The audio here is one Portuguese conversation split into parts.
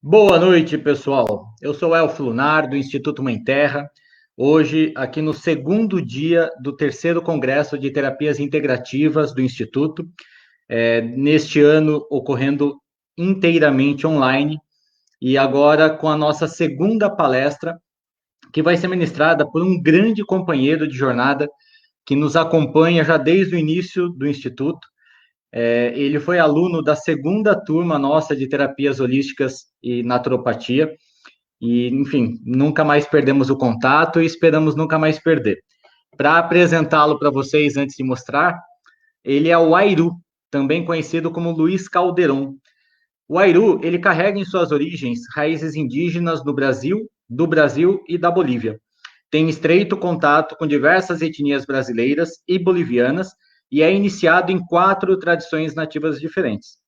Boa noite, pessoal. Eu sou Elfo Lunar, do Instituto Mãe Terra. Hoje, aqui no segundo dia do terceiro Congresso de Terapias Integrativas do Instituto, neste ano ocorrendo inteiramente online, e agora com a nossa segunda palestra, que vai ser ministrada por um grande companheiro de jornada que nos acompanha já desde o início do Instituto. Ele foi aluno da segunda turma nossa de terapias holísticas e naturopatia, e, enfim, nunca mais perdemos o contato e esperamos nunca mais perder. Para apresentá-lo para vocês, antes de mostrar, ele é o Airu, também conhecido como Luiz Calderon. O Airu, ele carrega em suas origens raízes indígenas do Brasil e da Bolívia. Tem estreito contato com diversas etnias brasileiras e bolivianas e é iniciado em 4 tradições nativas diferentes.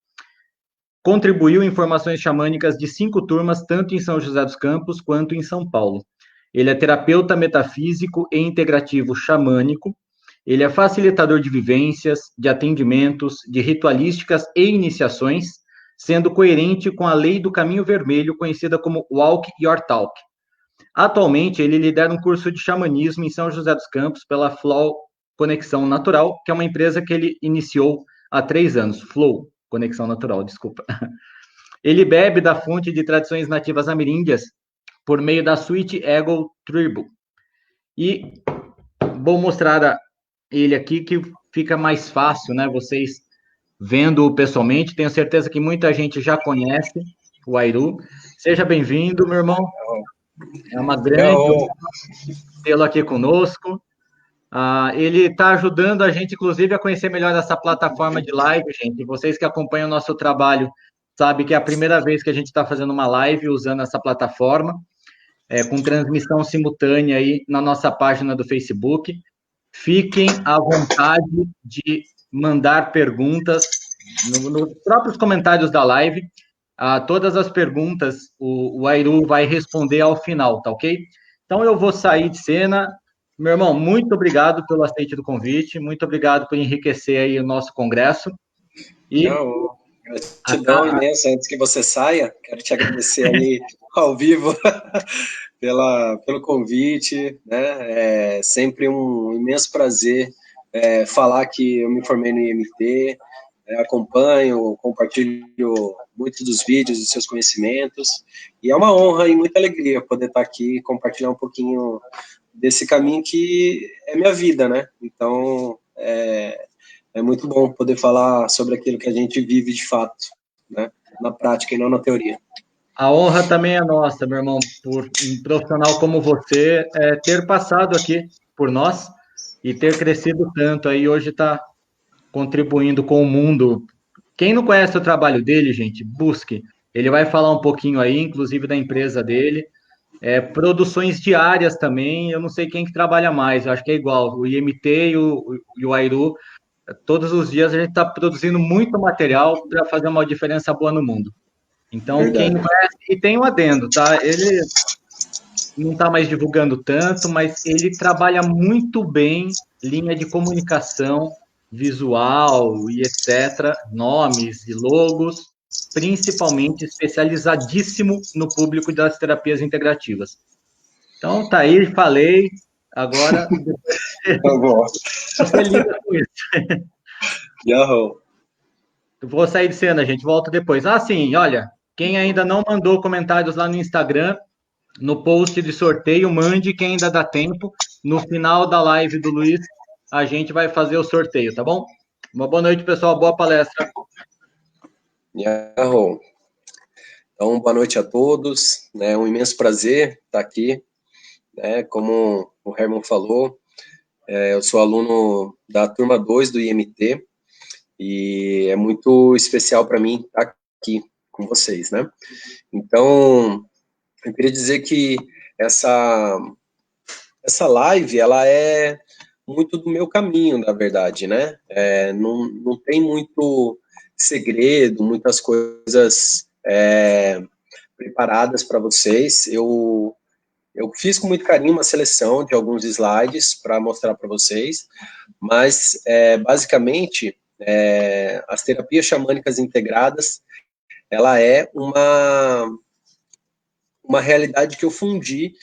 Contribuiu em formações xamânicas de 5 turmas, tanto em São José dos Campos quanto em São Paulo. Ele é terapeuta metafísico e integrativo xamânico. Ele é facilitador de vivências, de atendimentos, de ritualísticas e iniciações, sendo coerente com a lei do caminho vermelho, conhecida como Walk Your Talk. Atualmente, ele lidera um curso de xamanismo em São José dos Campos pela Flow Conexão Natural, que é uma empresa que ele iniciou há 3 anos. Flow Conexão Natural, desculpa. Ele bebe da fonte de tradições nativas ameríndias por meio da Sweet Eagle Tribu. E vou mostrar ele aqui que fica mais fácil, né? Vocês vendo-o pessoalmente. Tenho certeza que muita gente já conhece o Airu. Seja bem-vindo, meu irmão. É uma grande honra tê-lo aqui conosco. Ele está ajudando a gente, inclusive, a conhecer melhor essa plataforma de live, gente. Vocês que acompanham o nosso trabalho sabem que é a primeira vez que a gente está fazendo uma live usando essa plataforma, com transmissão simultânea aí na nossa página do Facebook. Fiquem à vontade de mandar perguntas nos próprios comentários da live. Todas as perguntas o Airu vai responder ao final, tá ok? Então eu vou sair de cena. Meu irmão, muito obrigado pelo aceite do convite, muito obrigado por enriquecer aí o nosso congresso. E gratidão imensa. Antes que você saia, quero te agradecer aí ao vivo pelo convite, né? É sempre um imenso prazer falar que eu me formei no IMT, acompanho, compartilho muitos dos vídeos, dos seus conhecimentos, e é uma honra e muita alegria poder estar aqui e compartilhar um pouquinho desse caminho que é minha vida, né? Então, é muito bom poder falar sobre aquilo que a gente vive de fato, né? Na prática e não na teoria. A honra também é nossa, meu irmão, por um profissional como você ter passado aqui por nós e ter crescido tanto aí, hoje está contribuindo com o mundo. Quem não conhece o trabalho dele, gente, busque. Ele vai falar um pouquinho aí, inclusive da empresa dele. Produções diárias também, eu não sei quem que trabalha mais, eu acho que é igual, o IMT e o Airu, todos os dias a gente está produzindo muito material para fazer uma diferença boa no mundo. Então, verdade. Quem não conhece, e tem um adendo, tá? Ele não está mais divulgando tanto, mas ele trabalha muito bem linha de comunicação visual e etc., nomes e logos, principalmente especializadíssimo no público das terapias integrativas. Então, tá aí, falei, agora tá bom. Você lida com isso. Yahoo. Eu vou sair de cena, gente, volto depois. Sim, olha, quem ainda não mandou comentários lá no Instagram, no post de sorteio, mande quem ainda dá tempo. No final da live do Luiz, a gente vai fazer o sorteio, tá bom? Uma boa noite, pessoal. Boa palestra. Yahoo. Então, boa noite a todos. É um imenso prazer estar aqui. Como o Herman falou, eu sou aluno da turma 2 do IMT e é muito especial para mim estar aqui com vocês, né? Então, eu queria dizer que essa live, ela é muito do meu caminho, na verdade, né? Não tem muito segredo, muitas coisas preparadas para vocês. Eu fiz com muito carinho uma seleção de alguns slides para mostrar para vocês, mas, basicamente, as terapias xamânicas integradas, ela é uma uma realidade que eu fundi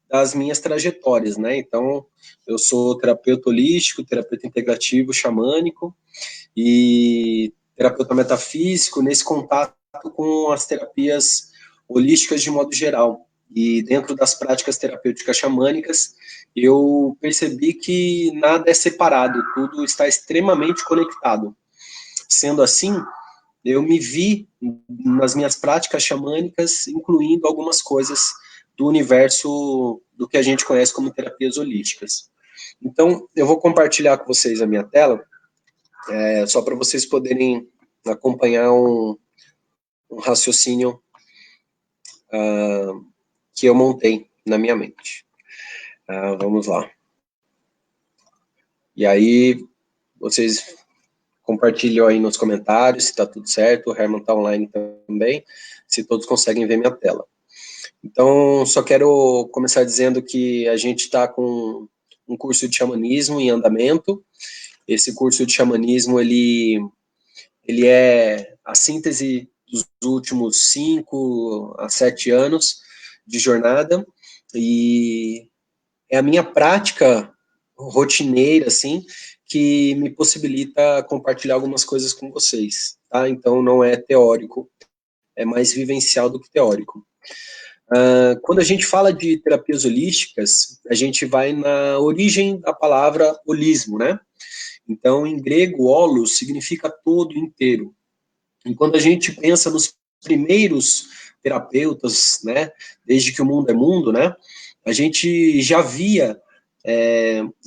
das minhas trajetórias, né? Então, eu sou terapeuta holístico, terapeuta integrativo, xamânico e terapeuta metafísico nesse contato com as terapias holísticas de modo geral. E dentro das práticas terapêuticas xamânicas, eu percebi que nada é separado, tudo está extremamente conectado. Sendo assim, eu me vi nas minhas práticas xamânicas incluindo algumas coisas do universo do que a gente conhece como terapias holísticas. Então, eu vou compartilhar com vocês a minha tela, só para vocês poderem acompanhar um raciocínio que eu montei na minha mente. Vamos lá. E aí, vocês compartilham aí nos comentários se está tudo certo, o Herman está online também, se todos conseguem ver minha tela. Então, só quero começar dizendo que a gente está com um curso de xamanismo em andamento. Esse curso de xamanismo, ele é a síntese dos últimos 5 a 7 anos de jornada, e é a minha prática rotineira, assim, que me possibilita compartilhar algumas coisas com vocês, tá? Então, não é teórico, é mais vivencial do que teórico. Quando a gente fala de terapias holísticas, a gente vai na origem da palavra holismo, né? Então, em grego, holos significa todo, inteiro. E quando a gente pensa nos primeiros terapeutas, né, desde que o mundo é mundo, né, a gente já via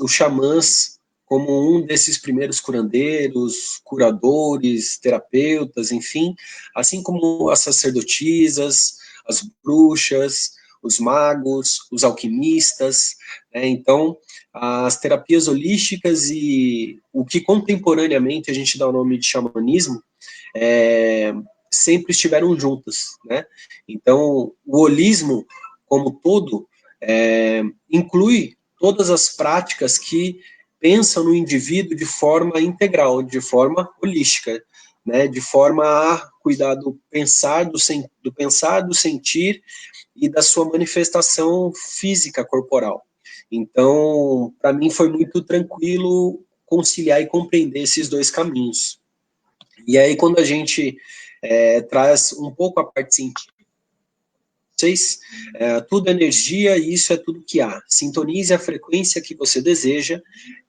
os xamãs como um desses primeiros curandeiros, curadores, terapeutas, enfim, assim como as sacerdotisas, as bruxas, os magos, os alquimistas, né? Então, as terapias holísticas e o que contemporaneamente a gente dá o nome de xamanismo, sempre estiveram juntas, né? Então, o holismo, como todo, inclui todas as práticas que pensam no indivíduo de forma integral, de forma holística, né? De forma a cuidar do pensar, do sentir e da sua manifestação física corporal. Então, para mim foi muito tranquilo conciliar e compreender esses dois caminhos. E aí, quando a gente traz um pouco a parte científica, tudo é energia e isso é tudo que há. Sintonize a frequência que você deseja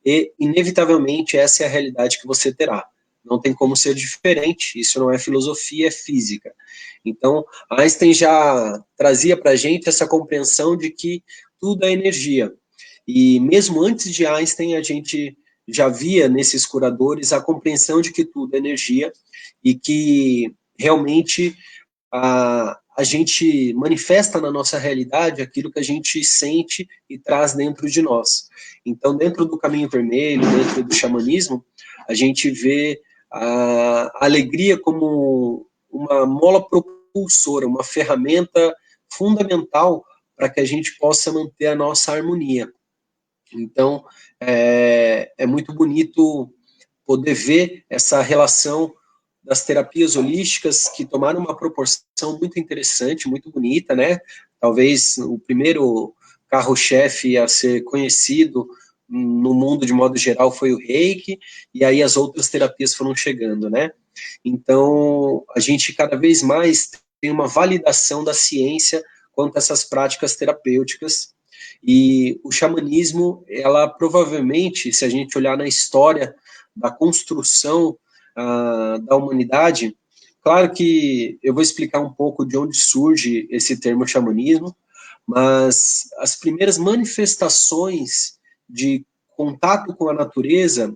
e, inevitavelmente, essa é a realidade que você terá. Não tem como ser diferente, isso não é filosofia, é física. Então, Einstein já trazia para a gente essa compreensão de que tudo é energia. E mesmo antes de Einstein, a gente já via nesses curadores a compreensão de que tudo é energia e que realmente a gente manifesta na nossa realidade aquilo que a gente sente e traz dentro de nós. Então, dentro do caminho vermelho, dentro do xamanismo, a gente vê a alegria como uma mola propulsora, uma ferramenta fundamental para que a gente possa manter a nossa harmonia. Então, é muito bonito poder ver essa relação das terapias holísticas que tomaram uma proporção muito interessante, muito bonita, né? Talvez o primeiro carro-chefe a ser conhecido no mundo de modo geral foi o Reiki, e aí as outras terapias foram chegando, né? Então, a gente cada vez mais tem uma validação da ciência quanto a essas práticas terapêuticas, e o xamanismo, ela provavelmente, se a gente olhar na história da construção da humanidade, claro que eu vou explicar um pouco de onde surge esse termo xamanismo, mas as primeiras manifestações de contato com a natureza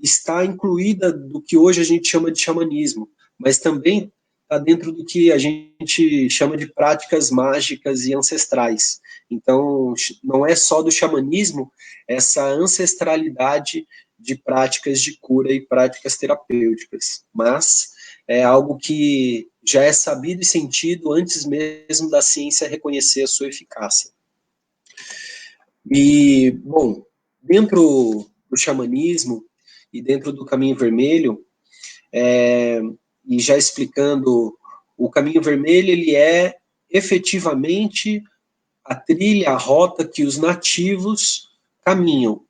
está incluída do que hoje a gente chama de xamanismo, mas também está dentro do que a gente chama de práticas mágicas e ancestrais. Então, não é só do xamanismo essa ancestralidade de práticas de cura e práticas terapêuticas, mas é algo que já é sabido e sentido antes mesmo da ciência reconhecer a sua eficácia. E, bom, dentro do xamanismo e dentro do caminho vermelho, e já explicando, o caminho vermelho, ele é efetivamente a trilha, a rota que os nativos caminham.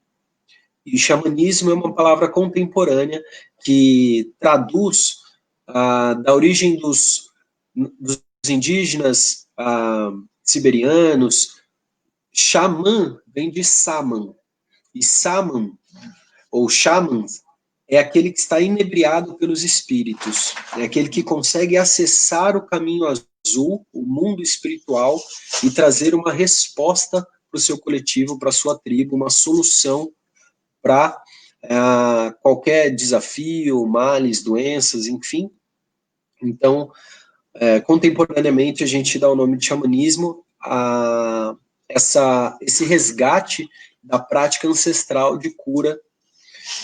E xamanismo é uma palavra contemporânea que traduz da origem dos indígenas siberianos. Xamã vem de Saman, e Saman, ou Shamans, é aquele que está inebriado pelos espíritos, é aquele que consegue acessar o caminho azul, o mundo espiritual, e trazer uma resposta para o seu coletivo, para a sua tribo, uma solução para qualquer desafio, males, doenças, enfim. Então, contemporaneamente, a gente dá o nome de xamanismo a esse resgate da prática ancestral de cura.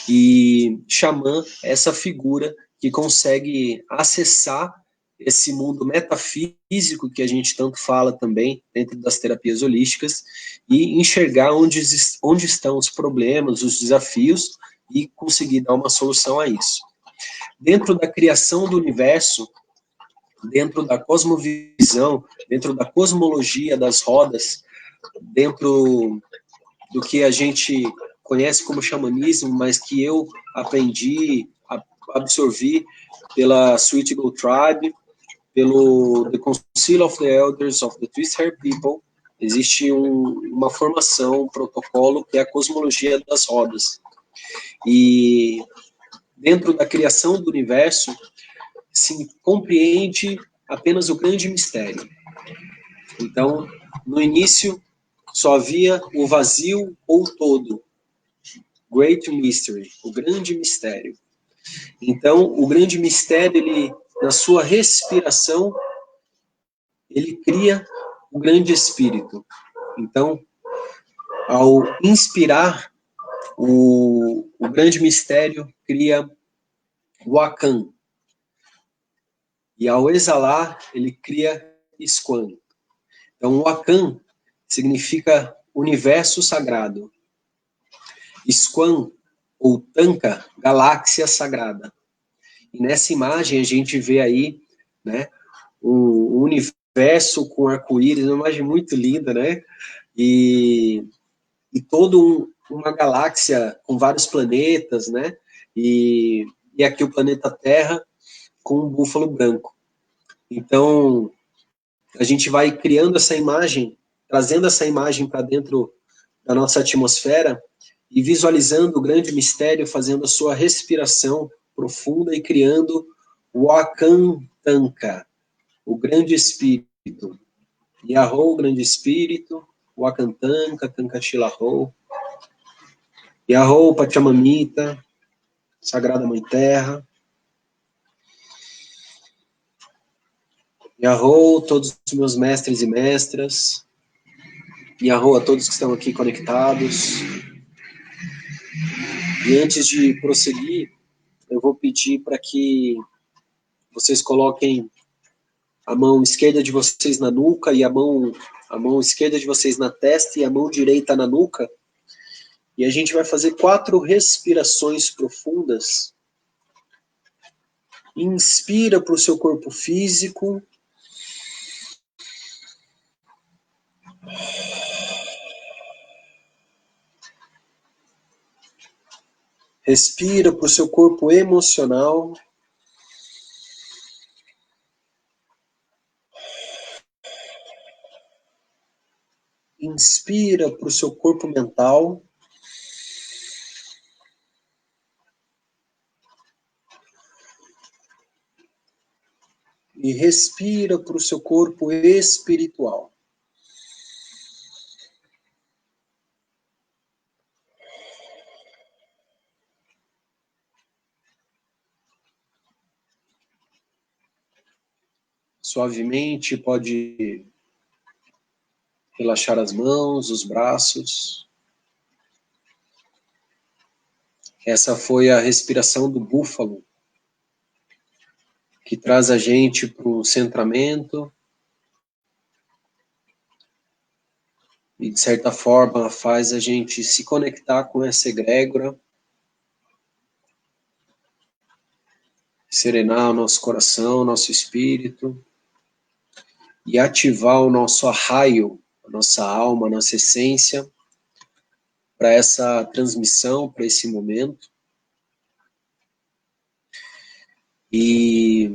E xamã é essa figura que consegue acessar esse mundo metafísico que a gente tanto fala também dentro das terapias holísticas e enxergar onde estão os problemas, os desafios e conseguir dar uma solução a isso. Dentro da criação do universo, dentro da cosmovisão, dentro da cosmologia das rodas, dentro do que a gente conhece como xamanismo, mas que eu aprendi, absorvi pela Sweet Eagle Tribe, pelo The Council of the Elders of the Twist Hair People, existe uma formação, um protocolo, que é a cosmologia das rodas. E dentro da criação do universo, se compreende apenas o grande mistério. Então, no início, só havia o vazio ou todo. Great Mystery, o grande mistério. Então, o grande mistério, ele, na sua respiração, ele cria o grande espírito. Então, ao inspirar, o grande mistério cria o Akan. E ao exalar, ele cria Isquan. Então, o Akan significa universo sagrado. Isquan, ou Tanka, galáxia sagrada. E nessa imagem a gente vê aí, né, um universo com arco-íris, uma imagem muito linda, né? E todo uma galáxia com vários planetas, né? E aqui o planeta Terra com um búfalo branco. Então, a gente vai criando essa imagem, trazendo essa imagem para dentro da nossa atmosfera e visualizando o grande mistério, fazendo a sua respiração profunda e criando o Akan Tanka, o grande espírito. Yahoo, o grande espírito, o Akan Tanka, Tanka Shilahu, Yahoo, Pachamamita, Sagrada Mãe Terra, Yahoo, todos os meus mestres e mestras, Yahoo a todos que estão aqui conectados. E antes de prosseguir, eu vou pedir para que vocês coloquem a mão esquerda de vocês na nuca e a mão esquerda de vocês na testa e a mão direita na nuca. E a gente vai fazer 4 respirações profundas. Inspira para o seu corpo físico. Respira para o seu corpo emocional. Inspira para o seu corpo mental. E respira para o seu corpo espiritual. Suavemente pode relaxar as mãos, os braços. Essa foi a respiração do búfalo, que traz a gente para o centramento e, de certa forma, faz a gente se conectar com essa egrégora, serenar o nosso coração, nosso espírito, e ativar o nosso arraio, a nossa alma, a nossa essência, para essa transmissão, para esse momento. E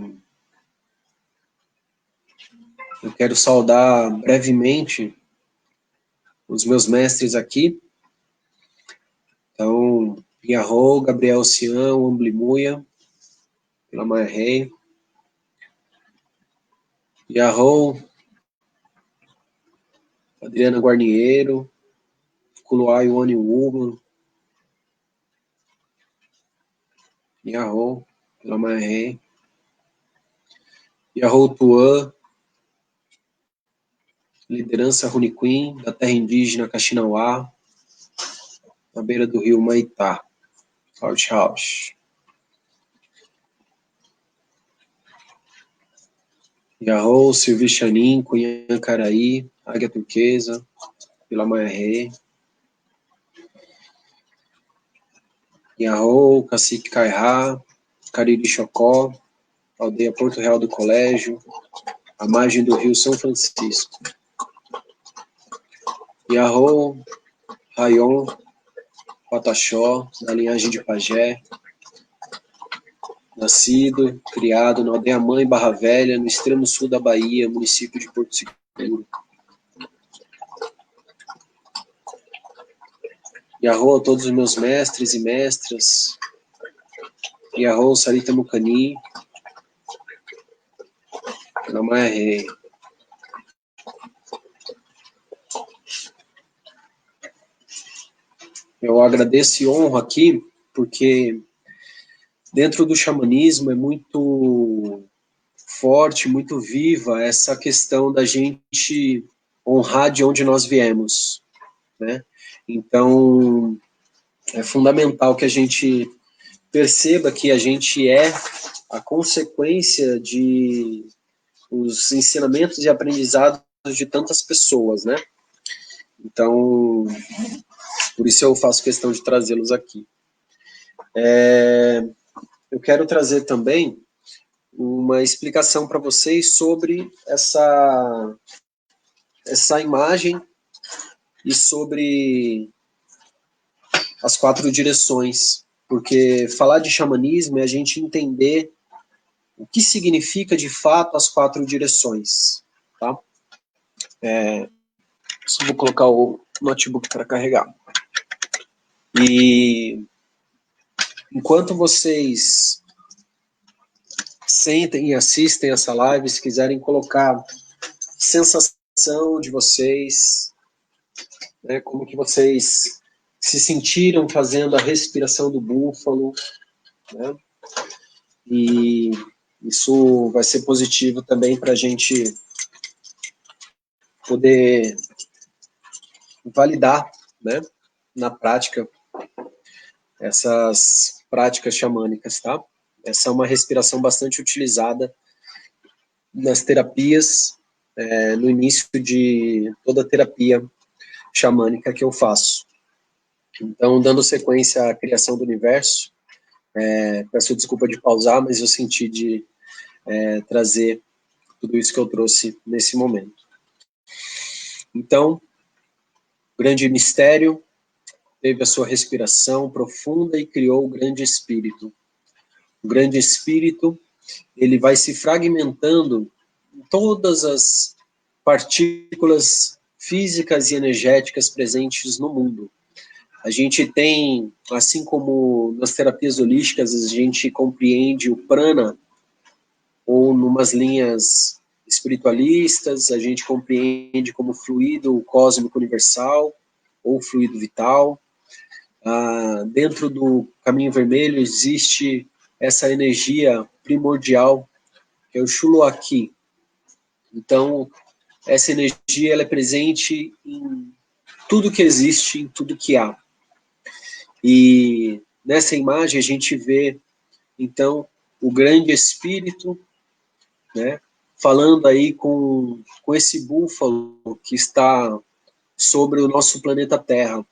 eu quero saudar brevemente os meus mestres aqui. Então, Yarro, Gabriel Cian, Amblimuia, pela Maia Rei. Yarro, Adriana Guarniero, Kuluai Ione Woman. Yarro, pela Maia Rei. Yarro Tuan, liderança Rune Queen, da terra indígena Kaxinawá, na beira do rio Maitá. House House. Yarro, Silvi Chanin, Cunhã Caraí, Águia Turquesa, Vila Maia Rei. Yarro, Cacique Cairá, Cariri Chocó, Aldeia Porto Real do Colégio, à margem do rio São Francisco. Yarro, Rayon, Pataxó, da linhagem de Pajé, nascido, criado na aldeia Mãe Barra Velha, no extremo sul da Bahia, município de Porto Seguro. Yarro a todos os meus mestres e mestras. Yarro, Sarita Mucani, Namaya Rei. Eu agradeço e honro aqui, porque dentro do xamanismo é muito forte, muito viva essa questão da gente honrar de onde nós viemos, né? Então, é fundamental que a gente perceba que a gente é a consequência de os ensinamentos e aprendizados de tantas pessoas, né? Então, por isso eu faço questão de trazê-los aqui. Eu quero trazer também uma explicação para vocês sobre essa imagem e sobre as 4 direções, porque falar de xamanismo é a gente entender o que significa de fato as 4 direções, tá? Só vou colocar o notebook para carregar. E enquanto vocês sentem e assistem essa live, se quiserem colocar sensação de vocês, né, como que vocês se sentiram fazendo a respiração do búfalo, né? E isso vai ser positivo também para a gente poder validar, né, na prática, essas práticas xamânicas, tá? Essa é uma respiração bastante utilizada nas terapias, no início de toda a terapia xamânica que eu faço. Então, dando sequência à criação do universo, peço desculpa de pausar, mas eu senti de trazer tudo isso que eu trouxe nesse momento. Então, o grande mistério teve a sua respiração profunda e criou o grande espírito. O grande espírito, ele vai se fragmentando em todas as partículas físicas e energéticas presentes no mundo. A gente tem, assim como nas terapias holísticas, a gente compreende o prana, ou numas linhas espiritualistas, a gente compreende como fluido cósmico universal, ou fluido vital. Dentro do caminho vermelho existe essa energia primordial, que é o Shuluaki. Então, essa energia ela é presente em tudo que existe, em tudo que há. E nessa imagem a gente vê, então, o grande espírito, né, falando aí com esse búfalo que está sobre o nosso planeta Terra.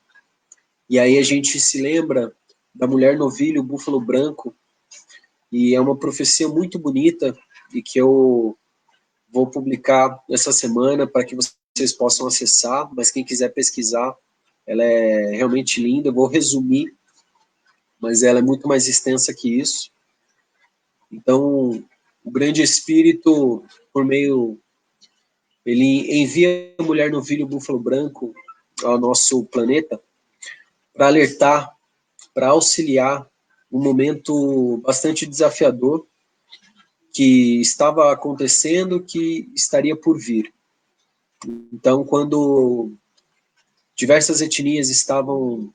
E aí a gente se lembra da mulher novilho, o búfalo branco, e é uma profecia muito bonita e que eu Vou publicar essa semana para que vocês possam acessar, mas quem quiser pesquisar, ela é realmente linda. Eu vou resumir, mas ela é muito mais extensa que isso. Então, o grande espírito, por meio, ele envia a mulher novilho búfalo branco ao nosso planeta para alertar, para auxiliar um momento bastante desafiador que estava acontecendo, que estaria por vir. Então, quando diversas etnias estavam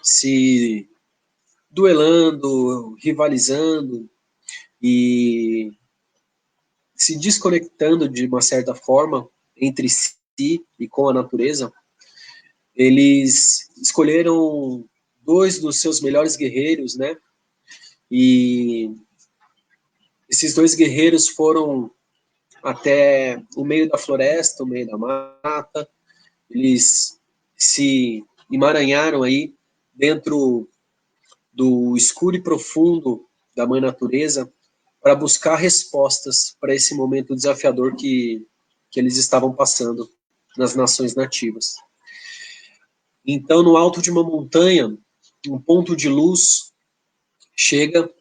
se duelando, rivalizando e se desconectando de uma certa forma entre si e com a natureza, eles escolheram dois dos seus melhores guerreiros, né? E esses dois guerreiros foram até o meio da floresta, o meio da mata. Eles se emaranharam aí dentro do escuro e profundo da mãe natureza para buscar respostas para esse momento desafiador que eles estavam passando nas nações nativas. Então, no alto de uma montanha, um ponto de luz chega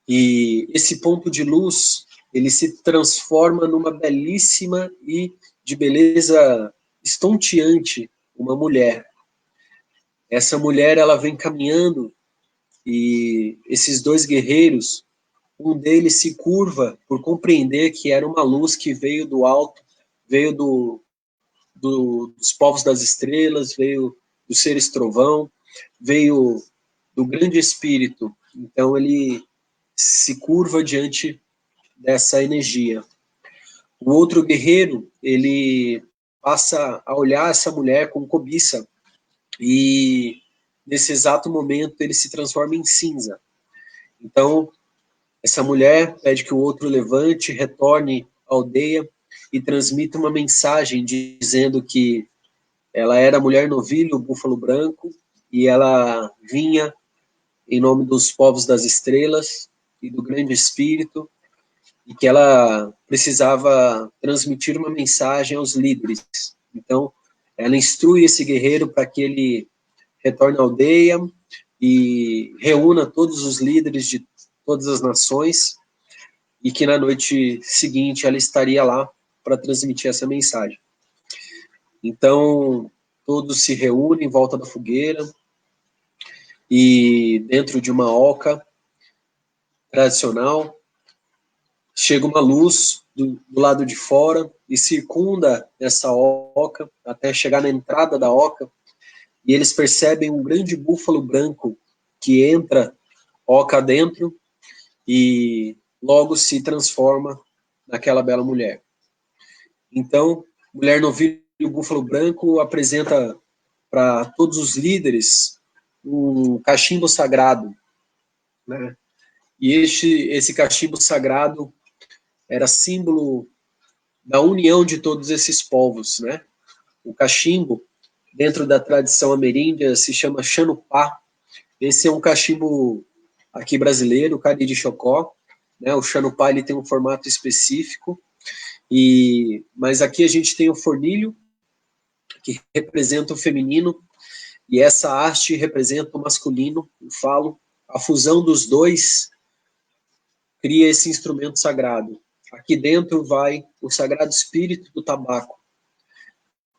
e esse ponto de luz, ele se transforma numa belíssima e de beleza estonteante, uma mulher. Essa mulher, ela vem caminhando e esses dois guerreiros, um deles se curva por compreender que era uma luz que veio do alto, veio dos povos das estrelas, veio dos seres trovão, veio do grande espírito. Então ele se curva diante dessa energia. O outro guerreiro, ele passa a olhar essa mulher com cobiça e nesse exato momento ele se transforma em cinza. Então, essa mulher pede que o outro levante, retorne à aldeia e transmita uma mensagem dizendo que ela era mulher novilho, búfalo branco, e ela vinha em nome dos povos das estrelas e do grande espírito, e que ela precisava transmitir uma mensagem aos líderes. Então, ela instrui esse guerreiro para que ele retorne à aldeia e reúna todos os líderes de todas as nações, e que na noite seguinte ela estaria lá para transmitir essa mensagem. Então, todos se reúnem em volta da fogueira e dentro de uma oca tradicional chega uma luz do lado de fora e circunda essa oca até chegar na entrada da oca, e eles percebem um grande búfalo branco que entra oca dentro e logo se transforma naquela bela mulher. Então, Mulher Novilho e o Búfalo Branco apresenta para todos os líderes um cachimbo sagrado, né? E esse cachimbo sagrado era símbolo da união de todos esses povos, né? O cachimbo, dentro da tradição ameríndia, se chama xanupá. Esse é um cachimbo aqui brasileiro, o Cariri Chocó, né? O xanupá, ele tem um formato específico, mas aqui a gente tem o fornilho, que representa o feminino, e essa haste representa o masculino, o falo. A fusão dos dois cria esse instrumento sagrado. Aqui dentro vai o sagrado espírito do tabaco.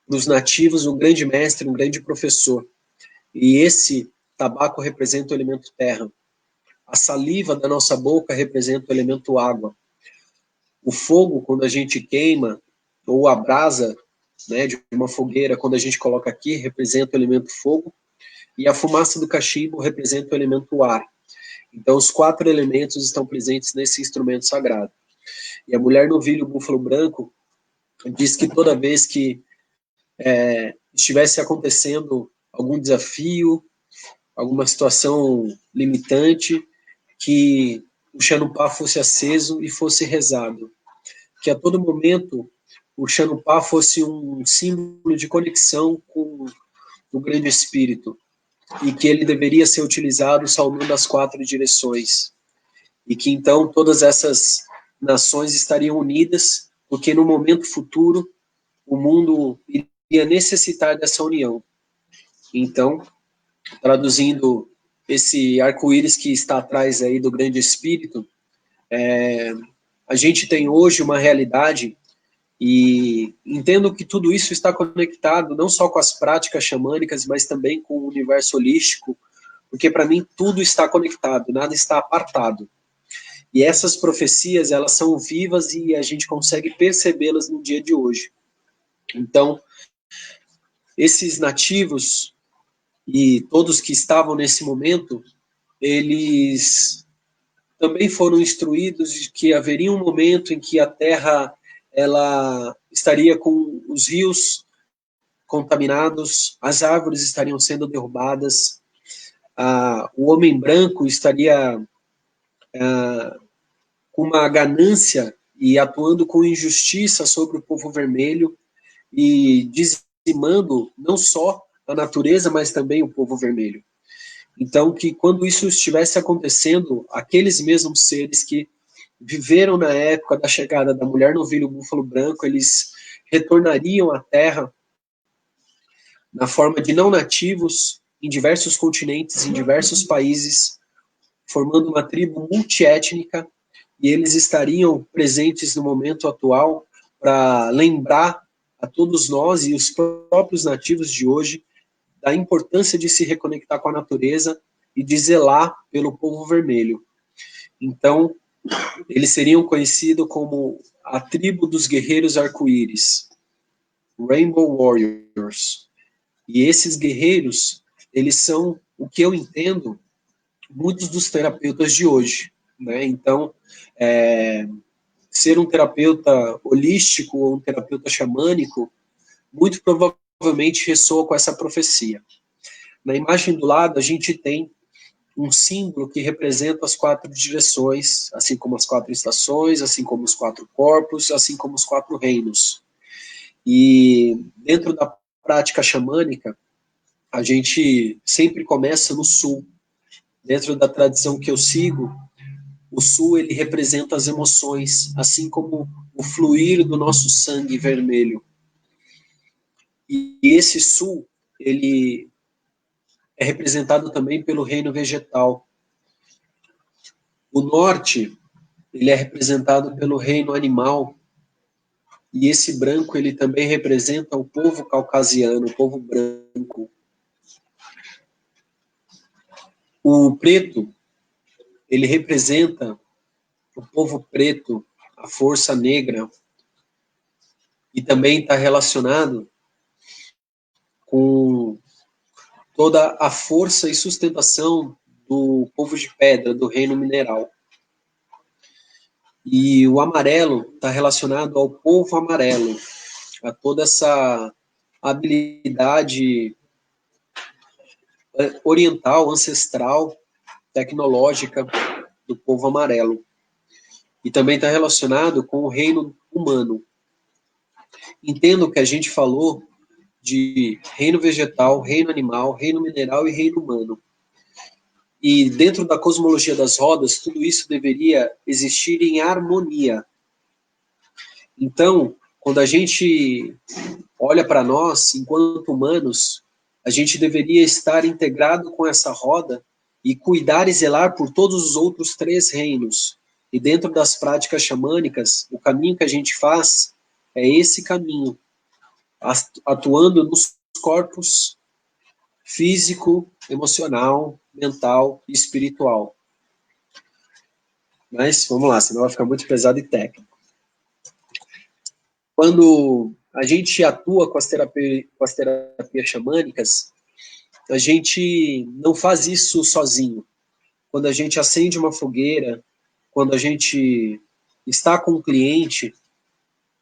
Nos nativos, um grande mestre, um grande professor. E esse tabaco representa o elemento terra. A saliva da nossa boca representa o elemento água. O fogo, quando a gente queima, ou a brasa, né, de uma fogueira, quando a gente coloca aqui, representa o elemento fogo. E a fumaça do cachimbo representa o elemento ar. Então, os 4 elementos estão presentes nesse instrumento sagrado. E a Mulher Novilho Búfalo Branco diz que toda vez que estivesse acontecendo algum desafio, alguma situação limitante, que o xanupá fosse aceso e fosse rezado. Que a todo momento o xanupá fosse um símbolo de conexão com o grande espírito, e que ele deveria ser utilizado salvando as 4 direções. E que então todas essas nações estariam unidas porque no momento futuro o mundo iria necessitar dessa união. Então, traduzindo esse arco-íris que está atrás aí do grande espírito, a gente tem hoje uma realidade, e entendo que tudo isso está conectado não só com as práticas xamânicas, mas também com o universo holístico, porque para mim tudo está conectado, nada está apartado. E essas profecias, elas são vivas e a gente consegue percebê-las no dia de hoje. Então, esses nativos e todos que estavam nesse momento, eles também foram instruídos de que haveria um momento em que a Terra ela estaria com os rios contaminados, as árvores estariam sendo derrubadas, o homem branco estaria com uma ganância e atuando com injustiça sobre o povo vermelho e dizimando não só a natureza, mas também o povo vermelho. Então, que quando isso estivesse acontecendo, aqueles mesmos seres que viveram na época da chegada da mulher novilho búfalo branco, eles retornariam à Terra na forma de não nativos, em diversos continentes, em diversos países, formando uma tribo multiétnica, e eles estariam presentes no momento atual para lembrar a todos nós e os próprios nativos de hoje da importância de se reconectar com a natureza e de zelar pelo povo vermelho. Então, eles seriam conhecidos como a tribo dos guerreiros arco-íris, Rainbow Warriors. E esses guerreiros, eles são, o que eu entendo, muitos dos terapeutas de hoje, né? Então, ser um terapeuta holístico ou um terapeuta xamânico, muito provavelmente ressoa com essa profecia. Na imagem do lado, a gente tem um símbolo que representa as 4 direções, assim como as 4 estações, assim como os 4 corpos, assim como os 4 reinos. E dentro da prática xamânica, a gente sempre começa no sul. Dentro da tradição que eu sigo, o sul ele representa as emoções, assim como o fluir do nosso sangue vermelho. E esse sul, ele é representado também pelo reino vegetal. O norte, ele é representado pelo reino animal, e esse branco, ele também representa o povo caucasiano, o povo branco. O preto, ele representa o povo preto, a força negra, e também está relacionado com toda a força e sustentação do povo de pedra, do reino mineral. E o amarelo está relacionado ao povo amarelo, a toda essa habilidade oriental, ancestral, tecnológica do povo amarelo. E também está relacionado com o reino humano. Entendo que a gente falou de reino vegetal, reino animal, reino mineral e reino humano. E dentro da cosmologia das rodas, tudo isso deveria existir em harmonia. Então, quando a gente olha para nós, enquanto humanos, a gente deveria estar integrado com essa roda e cuidar e zelar por todos os outros 3 reinos. E dentro das práticas xamânicas, o caminho que a gente faz é esse caminho, atuando nos corpos físico, emocional, mental e espiritual. Mas vamos lá, senão vai ficar muito pesado e técnico. Quando a gente atua com as terapias xamânicas, a gente não faz isso sozinho. Quando a gente acende uma fogueira, quando a gente está com um cliente,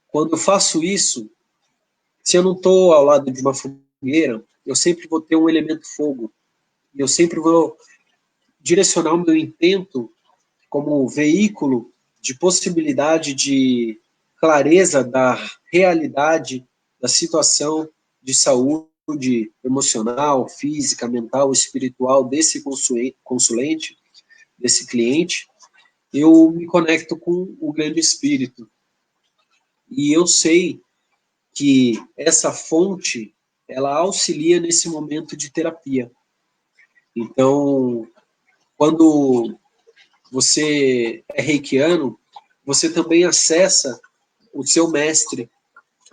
quando eu faço isso, se eu não estou ao lado de uma fogueira, eu sempre vou ter um elemento fogo. E eu sempre vou direcionar o meu intento como veículo de possibilidade de clareza da realidade, da situação de saúde emocional, física, mental, espiritual desse consulente, desse cliente, eu me conecto com o grande espírito. e eu sei que essa fonte, ela auxilia nesse momento de terapia. Então, quando você é reikiano, você também acessa o seu mestre,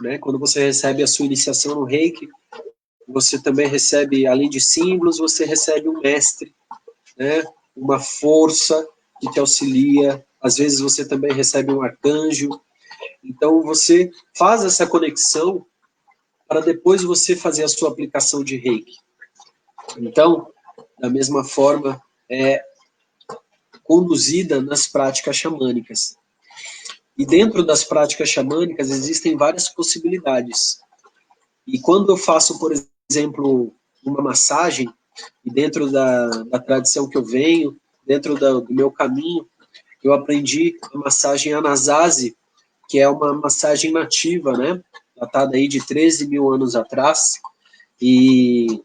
né? Quando você recebe a sua iniciação no reiki, você também recebe, além de símbolos, você recebe um mestre, né? Uma força que te auxilia. Às vezes você também recebe um arcanjo. Então, você faz essa conexão para depois você fazer a sua aplicação de reiki. Então, da mesma forma, é conduzida nas práticas xamânicas. E dentro das práticas xamânicas existem várias possibilidades. E quando eu faço, por exemplo, uma massagem, e dentro da tradição que eu venho, dentro do meu caminho, eu aprendi a massagem Anasazi, que é uma massagem nativa, né? Datada aí de 13 mil anos atrás, e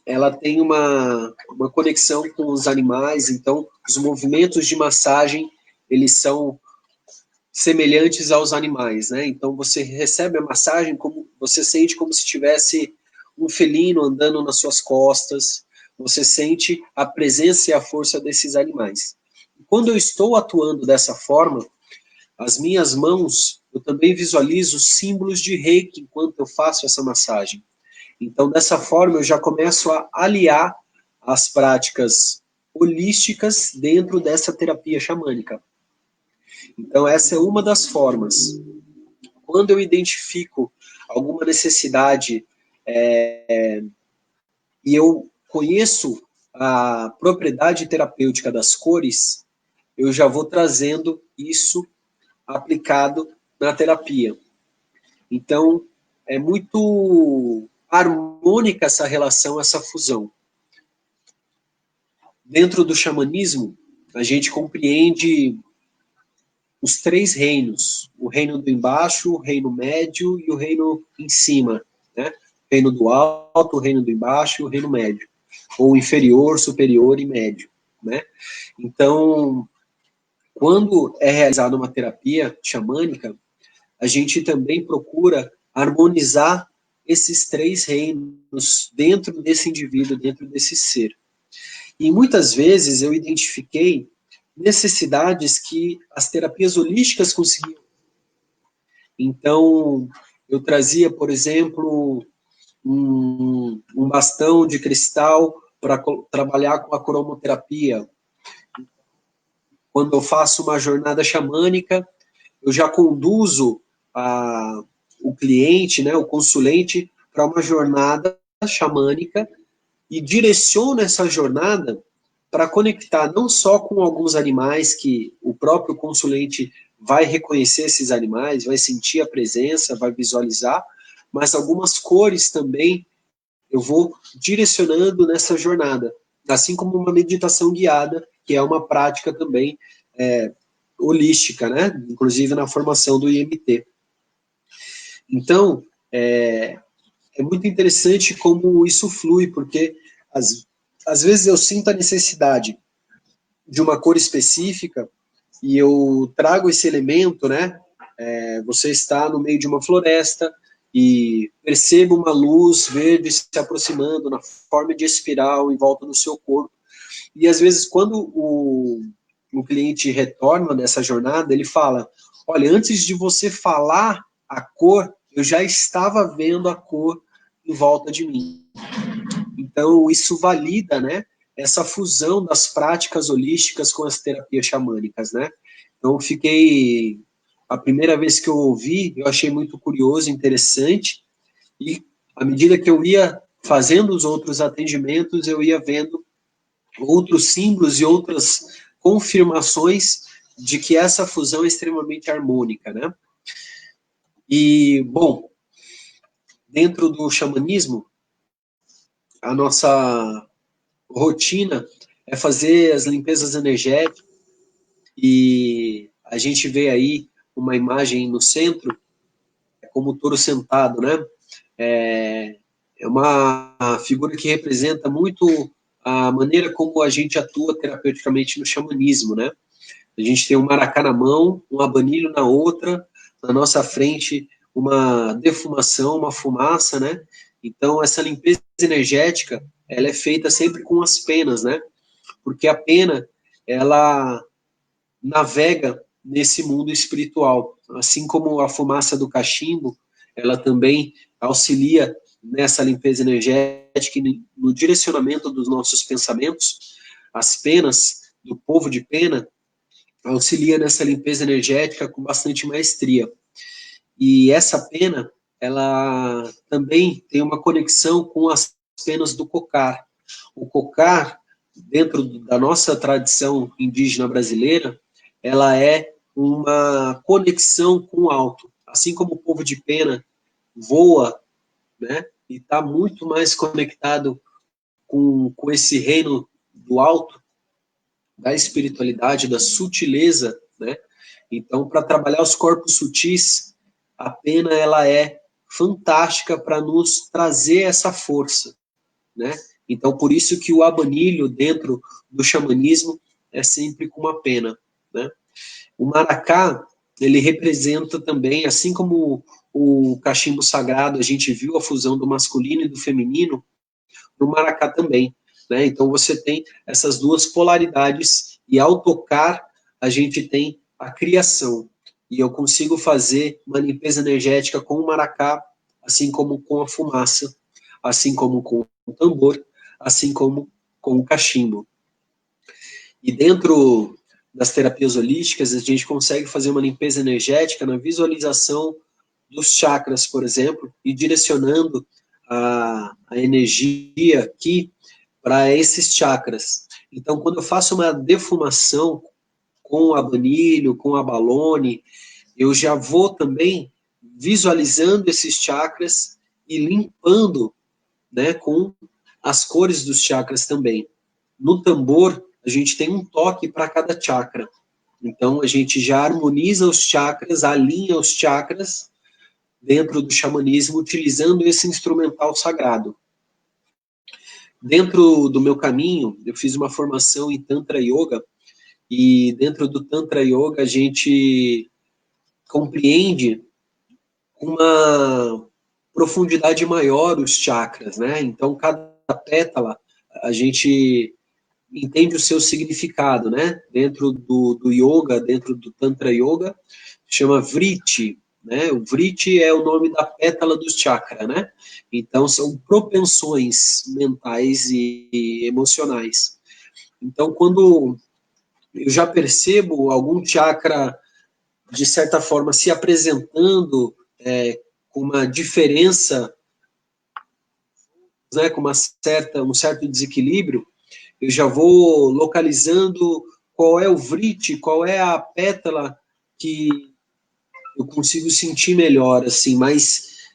ela tem uma conexão com os animais, então os movimentos de massagem, eles são semelhantes aos animais, né? Então você recebe a massagem, como você sente como se tivesse um felino andando nas suas costas, você sente a presença e a força desses animais. Quando eu estou atuando dessa forma, as minhas mãos, eu também visualizo símbolos de reiki enquanto eu faço essa massagem. Então, dessa forma, eu já começo a aliar as práticas holísticas dentro dessa terapia xamânica. Então, essa é uma das formas. Quando eu identifico alguma necessidade e eu conheço a propriedade terapêutica das cores, eu já vou trazendo isso aplicado na terapia. Então, é muito harmônica essa relação, essa fusão. Dentro do xamanismo, a gente compreende os três reinos, o reino do embaixo, o reino médio e o reino em cima, né? O reino do alto, o reino do embaixo e o reino médio, ou inferior, superior e médio, né? Então, quando é realizada uma terapia xamânica, a gente também procura harmonizar esses três reinos dentro desse indivíduo, dentro desse ser. E muitas vezes eu identifiquei necessidades que as terapias holísticas conseguiam. Então, eu trazia, por exemplo, um bastão de cristal para trabalhar com a cromoterapia. Quando eu faço uma jornada xamânica, eu já conduzo o cliente, né, o consulente, para uma jornada xamânica e direciono essa jornada para conectar não só com alguns animais que o próprio consulente vai reconhecer esses animais, vai sentir a presença, vai visualizar, mas algumas cores também eu vou direcionando nessa jornada, assim como uma meditação guiada, que é uma prática também holística, né? Inclusive na formação do IMT. Então, é muito interessante como isso flui, porque às vezes eu sinto a necessidade de uma cor específica e eu trago esse elemento, né? Você está no meio de uma floresta e perceba uma luz verde se aproximando na forma de espiral em volta do seu corpo. E às vezes, quando o cliente retorna dessa jornada, ele fala: olha, antes de você falar a cor, eu já estava vendo a cor em volta de mim. Então, isso valida, né, essa fusão das práticas holísticas com as terapias xamânicas, né? Então, a primeira vez que eu ouvi, eu achei muito curioso, interessante, e à medida que eu ia fazendo os outros atendimentos, eu ia vendo outros símbolos e outras confirmações de que essa fusão é extremamente harmônica, né? E, bom, dentro do xamanismo, a nossa rotina é fazer as limpezas energéticas e a gente vê aí uma imagem no centro, como o touro sentado, né? É uma figura que representa muito a maneira como a gente atua terapeuticamente no xamanismo, né? A gente tem um maracá na mão, um abanilho na outra, na nossa frente uma defumação, uma fumaça, né? Então, essa limpeza energética, ela é feita sempre com as penas, né? Porque a pena, ela navega nesse mundo espiritual. Assim como a fumaça do cachimbo, ela também auxilia nessa limpeza energética e no direcionamento dos nossos pensamentos. As penas do povo de pena auxilia nessa limpeza energética com bastante maestria. E essa pena, ela também tem uma conexão com as penas do cocar. O cocar, dentro da nossa tradição indígena brasileira, ela é uma conexão com o alto. Assim como o povo de pena voa, né, e está muito mais conectado com esse reino do alto, da espiritualidade, da sutileza, né? Então, para trabalhar os corpos sutis, a pena ela é fantástica para nos trazer essa força, né? Então, por isso que o abanilho dentro do xamanismo é sempre com uma pena, né? O maracá, ele representa também, assim como o cachimbo sagrado, a gente viu a fusão do masculino e do feminino, no maracá também, né? Então você tem essas duas polaridades e ao tocar a gente tem a criação. E eu consigo fazer uma limpeza energética com o maracá, assim como com a fumaça, assim como com o tambor, assim como com o cachimbo. E dentro das terapias holísticas, a gente consegue fazer uma limpeza energética na visualização dos chakras, por exemplo, e direcionando a energia aqui para esses chakras. Então, quando eu faço uma defumação com abanilho, com abalone, eu já vou também visualizando esses chakras e limpando, né, com as cores dos chakras também. No tambor, a gente tem um toque para cada chakra. Então, a gente já harmoniza os chakras, alinha os chakras dentro do xamanismo, utilizando esse instrumental sagrado. Dentro do meu caminho, eu fiz uma formação em Tantra Yoga, e dentro do Tantra Yoga a gente compreende uma profundidade maior os chakras, né? Então, cada pétala, a gente entende o seu significado, né? Dentro do yoga, dentro do Tantra Yoga, chama Vritti, né? O Vritti é o nome da pétala do chakra, né? Então, são propensões mentais e emocionais. Então, quando eu já percebo algum chakra, de certa forma, se apresentando com uma diferença, né, com um certo desequilíbrio, eu já vou localizando qual é o vritti, qual é a pétala que eu consigo sentir melhor, assim, mais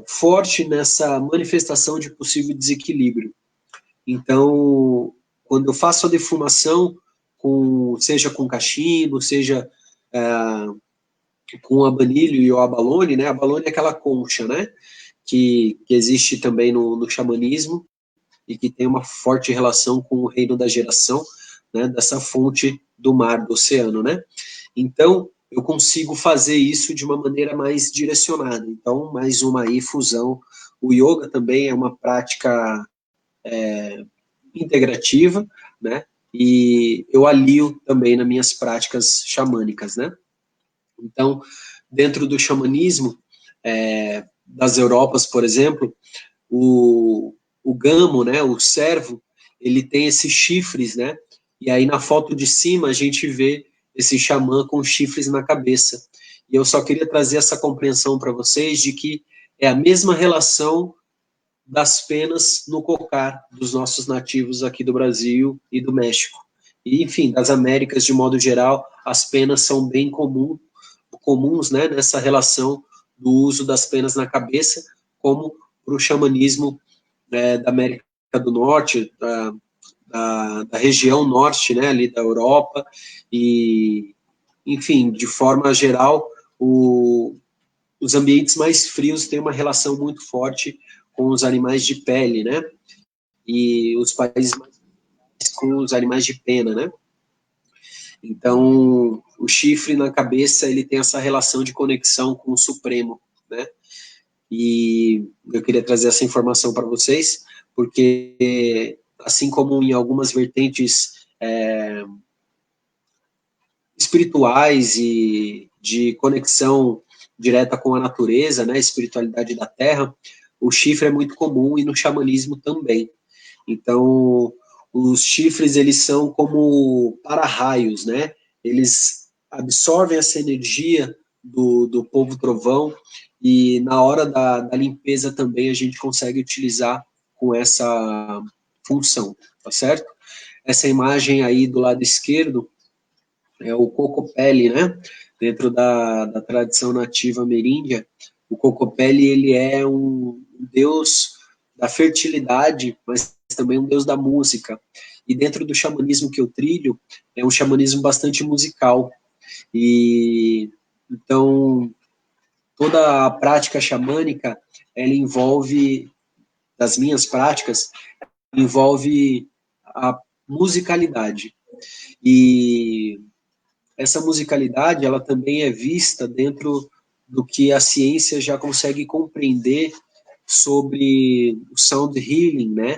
forte nessa manifestação de possível desequilíbrio. Então, quando eu faço a defumação, seja com cachimbo, seja com o abanilho e o abalone, né? Abalone é aquela concha, né? Que existe também no xamanismo e que tem uma forte relação com o reino da geração, né? Dessa fonte do mar, do oceano, né? Então, eu consigo fazer isso de uma maneira mais direcionada. Então, mais uma aí fusão. O yoga também é uma prática integrativa, né? E eu alio também nas minhas práticas xamânicas, né? Então, dentro do xamanismo das Europas, por exemplo, o gamo, né, o cervo, ele tem esses chifres, né? E aí na foto de cima a gente vê esse xamã com chifres na cabeça. E eu só queria trazer essa compreensão para vocês de que é a mesma relação das penas no cocar dos nossos nativos aqui do Brasil e do México. E, enfim, das Américas de modo geral, as penas são bem comuns, né, nessa relação do uso das penas na cabeça, como para o xamanismo da América do Norte, da região norte, né, ali da Europa, e, enfim, de forma geral, os ambientes mais frios têm uma relação muito forte com os animais de pele, né, e os países mais com os animais de pena, né. Então, o chifre na cabeça, ele tem essa relação de conexão com o Supremo, né? E eu queria trazer essa informação para vocês, porque assim como em algumas vertentes espirituais e de conexão direta com a natureza, né, espiritualidade da terra, o chifre é muito comum e no xamanismo também. Então, os chifres, eles são como para-raios, né? Eles absorvem essa energia do povo trovão e na hora da limpeza também a gente consegue utilizar com essa função, tá certo? Essa imagem aí do lado esquerdo é o cocopelli, né? Dentro da tradição nativa ameríndia, o cocopelli, ele é um deus da fertilidade, mas também um deus da música. E dentro do xamanismo que eu trilho, é um xamanismo bastante musical. E então toda a prática xamânica, ela envolve, das minhas práticas, envolve a musicalidade. E essa musicalidade, ela também é vista dentro do que a ciência já consegue compreender sobre o sound healing, né?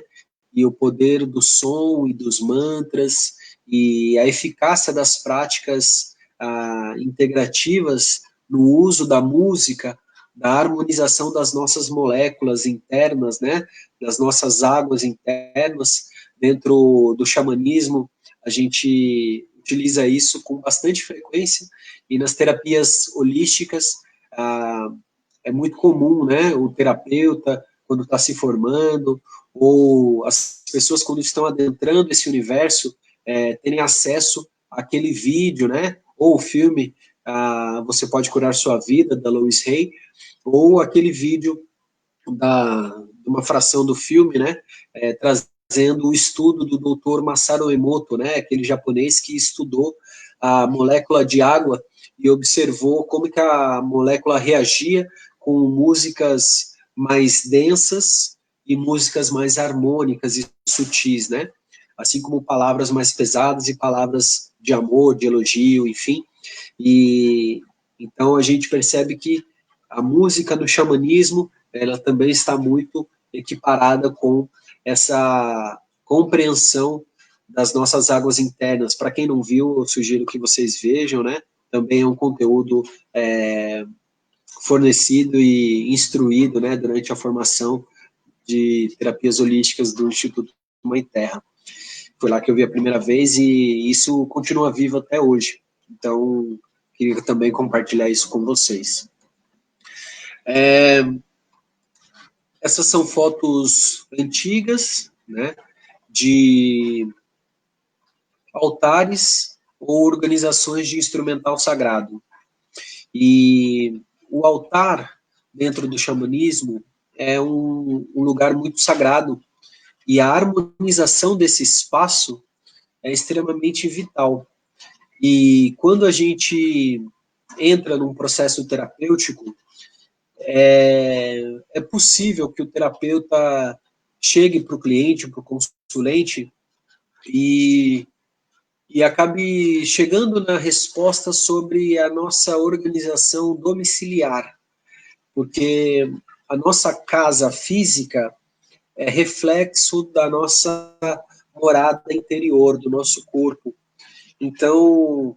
E o poder do som e dos mantras e a eficácia das práticas integrativas no uso da música, da harmonização das nossas moléculas internas, né? Das nossas águas internas. Dentro do xamanismo, a gente utiliza isso com bastante frequência, e nas terapias holísticas é muito comum, né, o terapeuta, quando está se formando, ou as pessoas quando estão adentrando esse universo, terem acesso àquele vídeo, né, ou o filme Você Pode Curar Sua Vida, da Louise Hay, ou aquele vídeo de uma fração do filme, né, trazendo o estudo do Dr. Masaru Emoto, né, aquele japonês que estudou a molécula de água e observou como que a molécula reagia com músicas mais densas e músicas mais harmônicas e sutis, né, assim como palavras mais pesadas e palavras de amor, de elogio, enfim. E então a gente percebe que a música no xamanismo, ela também está muito equiparada com essa compreensão das nossas águas internas. Para quem não viu, eu sugiro que vocês vejam, né? Também é um conteúdo fornecido e instruído, né, durante a formação de terapias holísticas do Instituto Mãe Terra. Foi lá que eu vi a primeira vez e isso continua vivo até hoje. Então, queria também compartilhar isso com vocês. Essas são fotos antigas, né, de altares ou organizações de instrumental sagrado. E o altar, dentro do xamanismo, é um lugar muito sagrado, e a harmonização desse espaço é extremamente vital. E quando a gente entra num processo terapêutico, é possível que o terapeuta chegue para o cliente, para o consulente, e acabe chegando na resposta sobre a nossa organização domiciliar, porque a nossa casa física é reflexo da nossa morada interior, do nosso corpo. Então,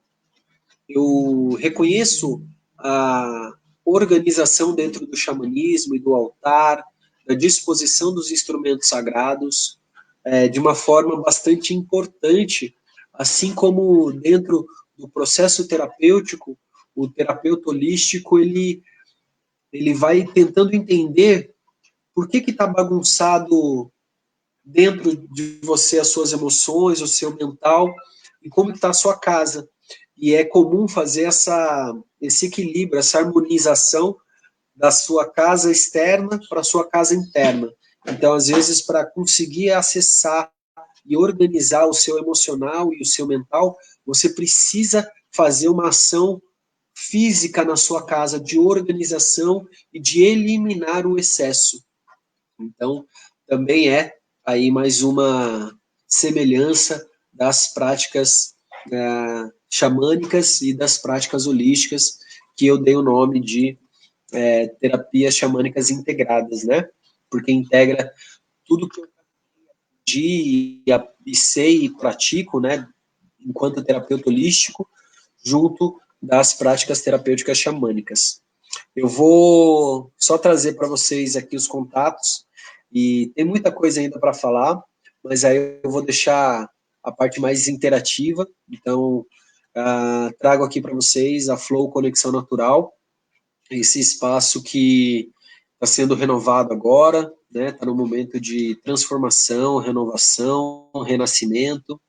eu reconheço a organização dentro do xamanismo e do altar, da disposição dos instrumentos sagrados, de uma forma bastante importante, assim como dentro do processo terapêutico, o terapeuta holístico, ele vai tentando entender por que está bagunçado dentro de você as suas emoções, o seu mental, e como está a sua casa. E é comum fazer esse equilíbrio, essa harmonização da sua casa externa para a sua casa interna. Então, às vezes, para conseguir acessar e organizar o seu emocional e o seu mental, você precisa fazer uma ação física na sua casa de organização e de eliminar o excesso. Então, também é aí mais uma semelhança das práticas xamânicas e das práticas holísticas, que eu dei o nome de terapias xamânicas integradas, né? Porque integra tudo que eu aprendi e sei e pratico, né, enquanto terapeuta holístico, junto das práticas terapêuticas xamânicas. Eu vou só trazer para vocês aqui os contatos, e tem muita coisa ainda para falar, mas aí eu vou deixar a parte mais interativa. Então, trago aqui para vocês a Flow Conexão Natural, esse espaço que está sendo renovado agora, né? Está no momento de transformação, renovação, renascimento.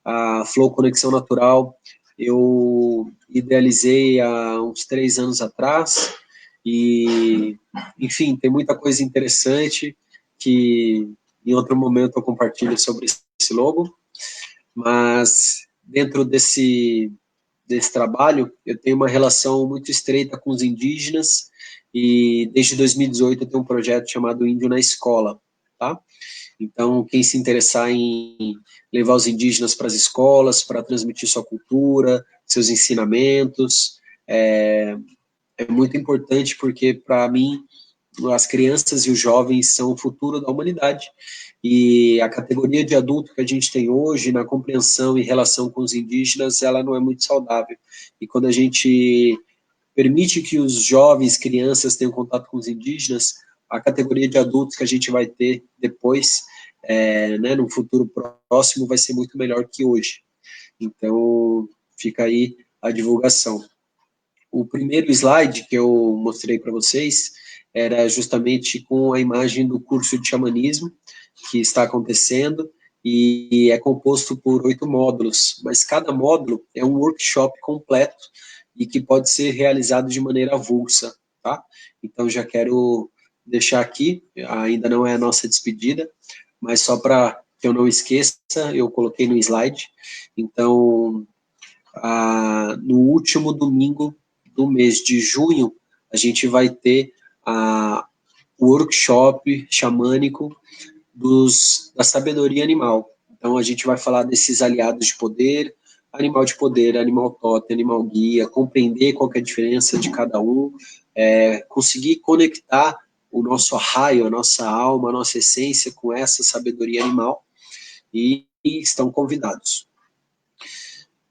A Flow Conexão Natural eu idealizei há uns 3 anos atrás, e, enfim, tem muita coisa interessante que em outro momento eu compartilho sobre esse logo, mas dentro desse trabalho, eu tenho uma relação muito estreita com os indígenas, e desde 2018 eu tenho um projeto chamado Índio na Escola, tá? Então, quem se interessar em levar os indígenas para as escolas, para transmitir sua cultura, seus ensinamentos, é muito importante, porque, para mim, as crianças e os jovens são o futuro da humanidade, e a categoria de adulto que a gente tem hoje, na compreensão e relação com os indígenas, ela não é muito saudável. E quando a gente permite que os jovens, crianças tenham contato com os indígenas, a categoria de adultos que a gente vai ter depois, né, no futuro próximo, vai ser muito melhor que hoje. Então, fica aí a divulgação. O primeiro slide que eu mostrei para vocês era justamente com a imagem do curso de xamanismo que está acontecendo, e é composto por 8 módulos, mas cada módulo é um workshop completo e que pode ser realizado de maneira avulsa, tá? Então, já quero deixar aqui, ainda não é a nossa despedida, mas só para que eu não esqueça, eu coloquei no slide. Então, no último domingo do mês de junho, a gente vai ter o workshop xamânico da sabedoria animal. Então, a gente vai falar desses aliados de poder, animal totem, animal guia, compreender qual que é a diferença de cada um, conseguir conectar o nosso raio, a nossa alma, a nossa essência com essa sabedoria animal, e estão convidados.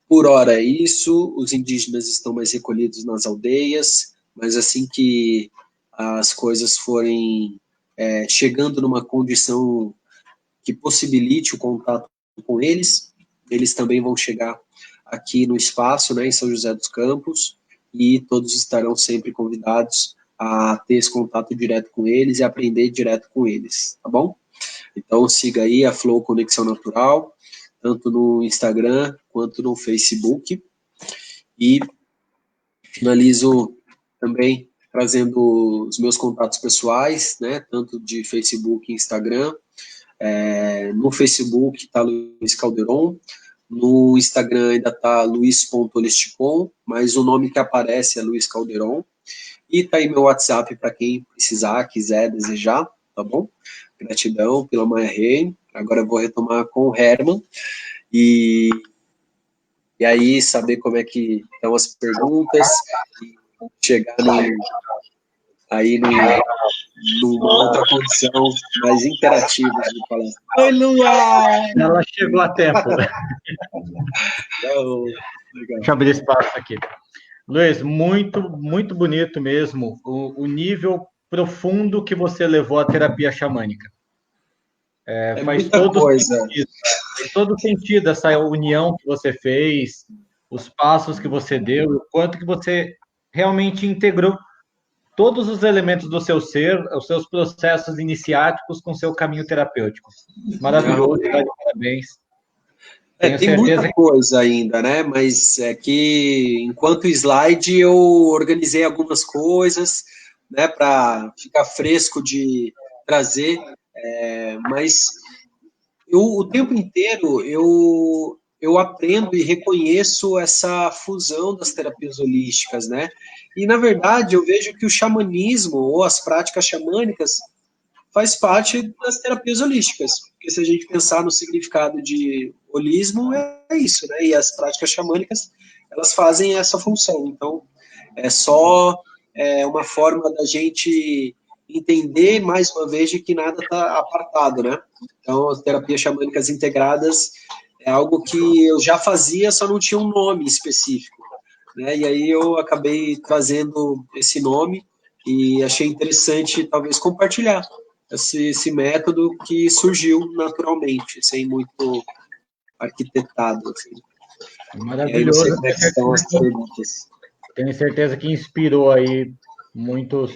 Por hora é isso, os indígenas estão mais recolhidos nas aldeias, mas assim que as coisas forem chegando numa condição que possibilite o contato com eles, eles também vão chegar aqui no espaço, né, em São José dos Campos, e todos estarão sempre convidados a ter esse contato direto com eles e aprender direto com eles, tá bom? Então, siga aí a Flow Conexão Natural, tanto no Instagram quanto no Facebook, e finalizo também trazendo os meus contatos pessoais, né, tanto de Facebook e Instagram. No Facebook está Luiz Calderon, no Instagram ainda está luiz.holisticom, mas o nome que aparece é Luiz Calderon, e tá aí meu WhatsApp para quem precisar, quiser, desejar, tá bom? Gratidão pela Maia Rei. Agora eu vou retomar com o Herman, e aí saber como é que estão as perguntas, e chegar numa outra condição mais interativa de falar. Oi, Lua! Ela chegou a tempo. Deixa eu abrir espaço aqui. Luiz, muito, muito bonito mesmo o nível profundo que você levou à terapia xamânica. Faz todo sentido essa união que você fez, os passos que você deu, o quanto que você realmente integrou todos os elementos do seu ser, os seus processos iniciáticos com o seu caminho terapêutico. Maravilhoso, parabéns. Tem muita coisa ainda, né? Mas é que, enquanto slide, eu organizei algumas coisas, né, para ficar fresco de trazer, mas o tempo inteiro eu aprendo e reconheço essa fusão das terapias holísticas, né? E, na verdade, eu vejo que o xamanismo, ou as práticas xamânicas, faz parte das terapias holísticas, porque se a gente pensar no significado de holismo, é isso, né? E as práticas xamânicas, elas fazem essa função. Então, é só uma forma da gente entender, mais uma vez, de que nada está apartado, né? Então, as terapias xamânicas integradas é algo que eu já fazia, só não tinha um nome específico, né? E aí eu acabei trazendo esse nome e achei interessante, talvez, compartilhar esse método que surgiu naturalmente, sem muito arquitetado, assim. E aí não sei Maravilhoso. como é que estão as perguntas. Tenho certeza que inspirou aí muitos.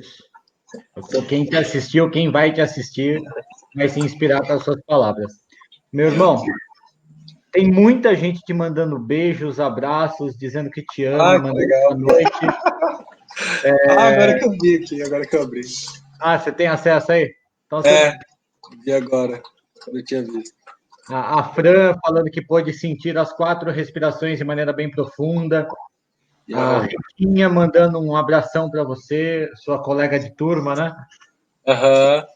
Quem te assistiu, quem vai te assistir, vai se inspirar com as suas palavras. Meu irmão, tem muita gente te mandando beijos, abraços, dizendo que te ama, Ah, que mandando legal. boa noite. Ah, agora que eu vi aqui, agora que eu abri. Ah, você tem acesso aí? Então, Vi agora, eu não tinha visto. a Fran falando que pôde sentir as 4 respirações de maneira bem profunda. A Riquinha mandando um abração para você, sua colega de turma, né? Aham.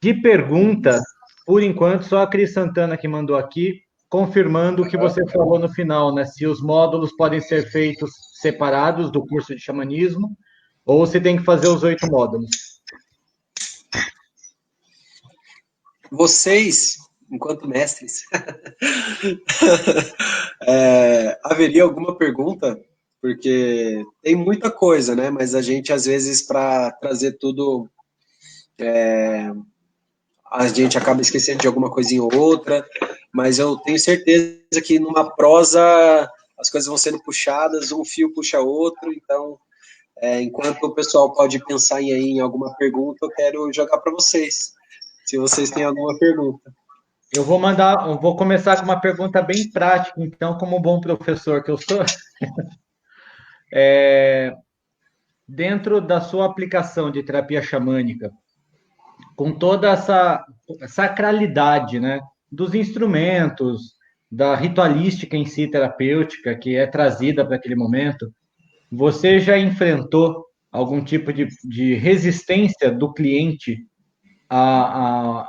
De pergunta, por enquanto, só a Cris Santana que mandou aqui, confirmando o que você falou no final, né? Se os módulos podem ser feitos separados do curso de xamanismo, ou se tem que fazer os 8 módulos. Vocês, enquanto mestres, haveria alguma pergunta? Porque tem muita coisa, né? Mas a gente, às vezes, para trazer tudo, a gente acaba esquecendo de alguma coisinha ou outra. Mas eu tenho certeza que numa prosa as coisas vão sendo puxadas, um fio puxa outro. Então, enquanto o pessoal pode pensar em alguma pergunta, eu quero jogar para vocês. Se vocês têm alguma pergunta. Eu vou começar com uma pergunta bem prática, então, como bom professor que eu sou. Dentro da sua aplicação de terapia xamânica, com toda essa sacralidade, né, dos instrumentos, da ritualística em si terapêutica que é trazida para aquele momento, você já enfrentou algum tipo de resistência do cliente à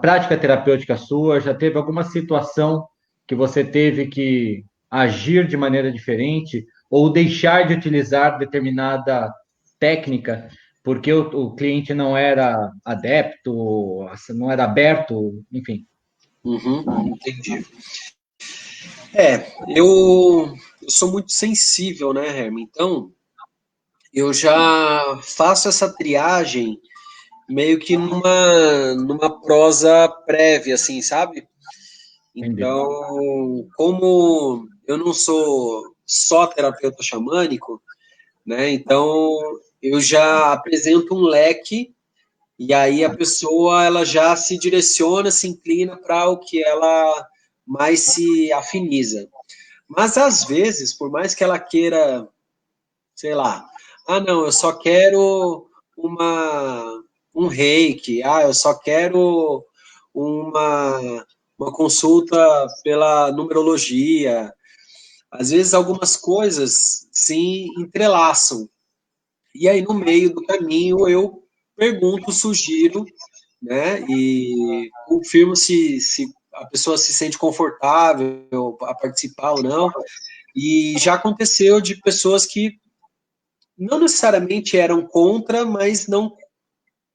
prática terapêutica sua? Já teve alguma situação que você teve que agir de maneira diferente ou deixar de utilizar determinada técnica porque o cliente não era adepto, não era aberto, enfim? Entendi. Eu sou muito sensível, né, Herman? Então, eu já faço essa triagem meio que numa prosa prévia, assim, sabe? Entendi. Então, como eu não sou só terapeuta xamânico, né? Então, eu já apresento um leque e aí a pessoa ela já se direciona, se inclina para o que ela mais se afiniza. Mas às vezes, por mais que ela queira, sei lá, não, eu só quero um reiki, eu só quero uma consulta pela numerologia. Às vezes algumas coisas se entrelaçam. E aí no meio do caminho eu pergunto, sugiro, né? E confirmo se a pessoa se sente confortável a participar ou não. E já aconteceu de pessoas que não necessariamente eram contra, mas não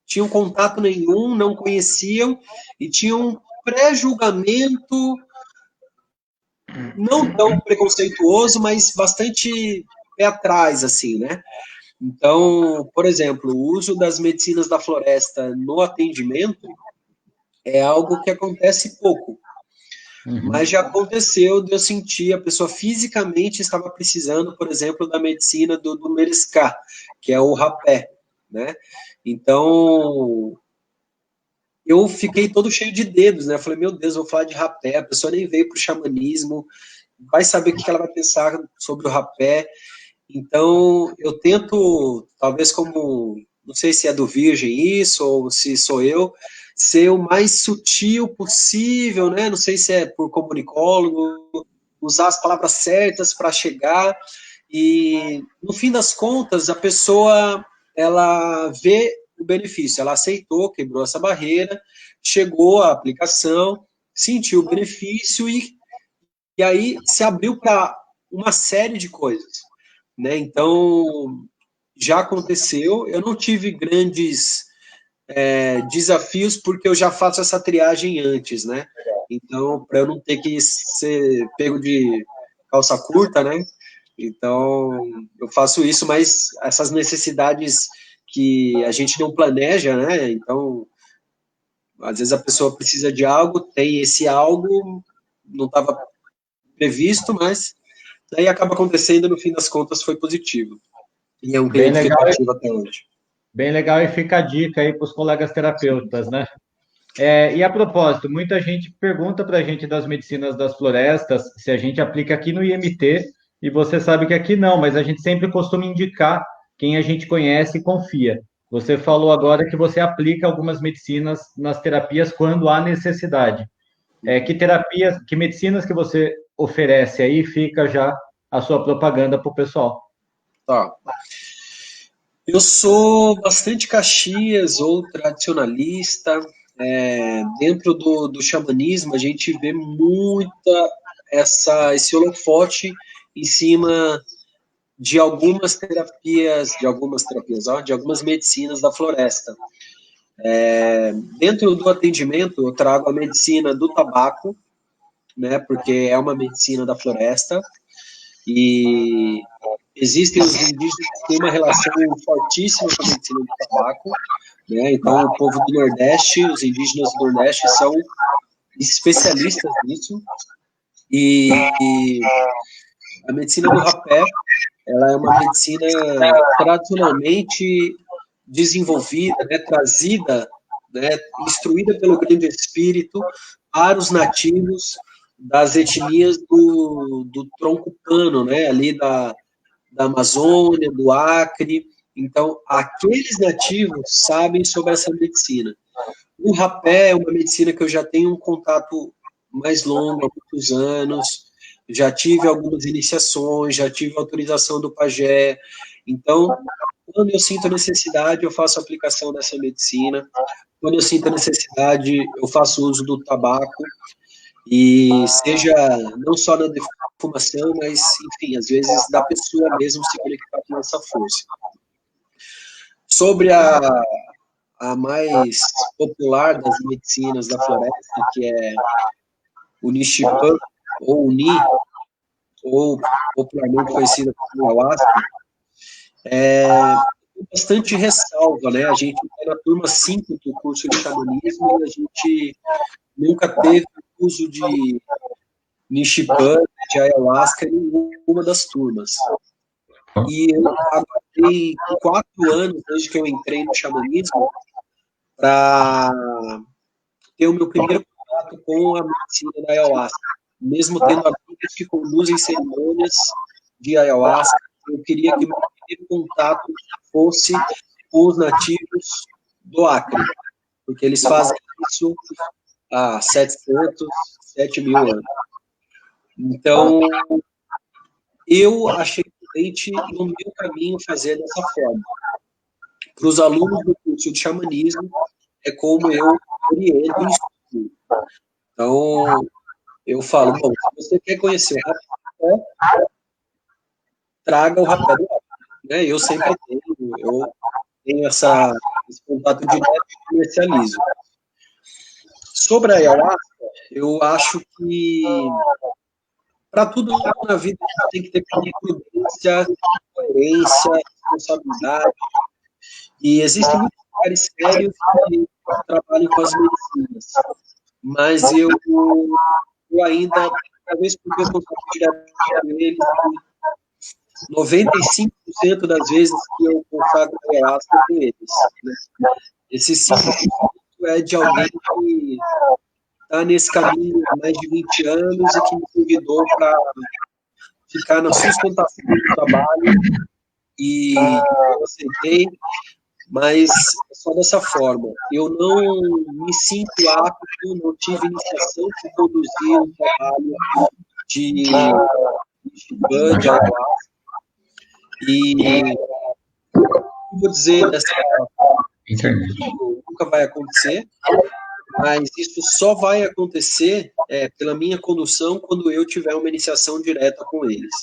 tinham contato nenhum, não conheciam e tinham um pré-julgamento não tão preconceituoso, mas bastante pé atrás, assim, né? Então, por exemplo, o uso das medicinas da floresta no atendimento é algo que acontece pouco. Mas já aconteceu de eu sentir a pessoa fisicamente estava precisando, por exemplo, da medicina do Meriscá, que é o rapé, né? Então, eu fiquei todo cheio de dedos, né? Eu falei, meu Deus, eu vou falar de rapé, a pessoa nem veio para o xamanismo, vai saber o que ela vai pensar sobre o rapé. Então, eu tento, talvez como, não sei se é do Virgem isso, ou se sou eu, ser o mais sutil possível, né? Não sei se é por comunicólogo, usar as palavras certas para chegar, e no fim das contas, a pessoa, ela vê o benefício. Ela aceitou, quebrou essa barreira, chegou à aplicação, sentiu o benefício e aí se abriu para uma série de coisas, né? Então, já aconteceu, eu não tive grandes desafios, porque eu já faço essa triagem antes, né? Então, para eu não ter que ser pego de calça curta, né? Então, eu faço isso, mas essas necessidades que a gente não planeja, né? Então, às vezes a pessoa precisa de algo, tem esse algo, não estava previsto, mas daí acaba acontecendo, no fim das contas foi positivo. E é um Bem cliente legal, ficativo até hoje. bem legal e fica a dica aí para os colegas terapeutas, né? E a propósito, muita gente pergunta para a gente das medicinas das florestas se a gente aplica aqui no IMT, e você sabe que aqui não, mas a gente sempre costuma indicar quem a gente conhece e confia. Você falou agora que você aplica algumas medicinas nas terapias quando há necessidade. Que terapias, que medicinas que você oferece aí, fica já a sua propaganda para o pessoal. Tá. Eu sou bastante Caxias ou tradicionalista. Dentro do xamanismo, a gente vê muita esse holofote em cima de algumas terapias, de algumas medicinas da floresta. Dentro do atendimento, eu trago a medicina do tabaco, né, porque é uma medicina da floresta, e existem os indígenas que têm uma relação fortíssima com a medicina do tabaco, né? Então, o povo do Nordeste, os indígenas do Nordeste são especialistas nisso, e a medicina do rapé, ela é uma medicina tradicionalmente desenvolvida, né, trazida, né, instruída pelo grande espírito para os nativos das etnias do tronco plano, né, ali da Amazônia, do Acre. Então, aqueles nativos sabem sobre essa medicina. O rapé é uma medicina que eu já tenho um contato mais longo, há muitos anos, já tive algumas iniciações, já tive autorização do pajé. Então, quando eu sinto necessidade, eu faço aplicação dessa medicina. Quando eu sinto necessidade, eu faço uso do tabaco. E seja não só na defumação, mas, enfim, às vezes da pessoa mesmo se conectar com essa força. Sobre a mais popular das medicinas da floresta, que é o Nichipan, ou o Ni, ou popularmente conhecida como ayahuasca, tem bastante ressalva, né? A gente está na turma 5 do curso de xamanismo e a gente nunca teve uso de Nichipan, de ayahuasca, em nenhuma das turmas. E eu aguardei 4 anos desde que eu entrei no xamanismo para ter o meu primeiro contato com a medicina da ayahuasca. Mesmo tendo amigos que conduzem cerimônias de ayahuasca, eu queria que o meu primeiro contato fosse com os nativos do Acre, porque eles fazem isso há 7.000 anos. Então, eu achei prudente no meu caminho fazer dessa forma. Para os alunos do curso de xamanismo, é como eu oriento e estudo. Então, eu falo, bom, se você quer conhecer o rapé, traga o rapé do Acre, né? Eu sempre tenho esse contato direto e comercializo. Sobre a ayahuasca, eu acho que para tudo na vida tem que ter prudência, coerência, responsabilidade. E existem muitos lugares sérios que trabalham com as medicinas. Mas eu ainda, talvez porque eu contato direto com eles, 95% das vezes que eu consagro a ayahuasca com eles. Né? Esse 5% é de alguém que está nesse caminho há mais de 20 anos e que me convidou para ficar na sustentação do trabalho e eu aceitei, mas só dessa forma. Eu não me sinto apto, não tive iniciação para conduzir um trabalho de ayahuasca. E vou dizer dessa Internet. Nunca vai acontecer, mas isso só vai acontecer pela minha condução quando eu tiver uma iniciação direta com eles.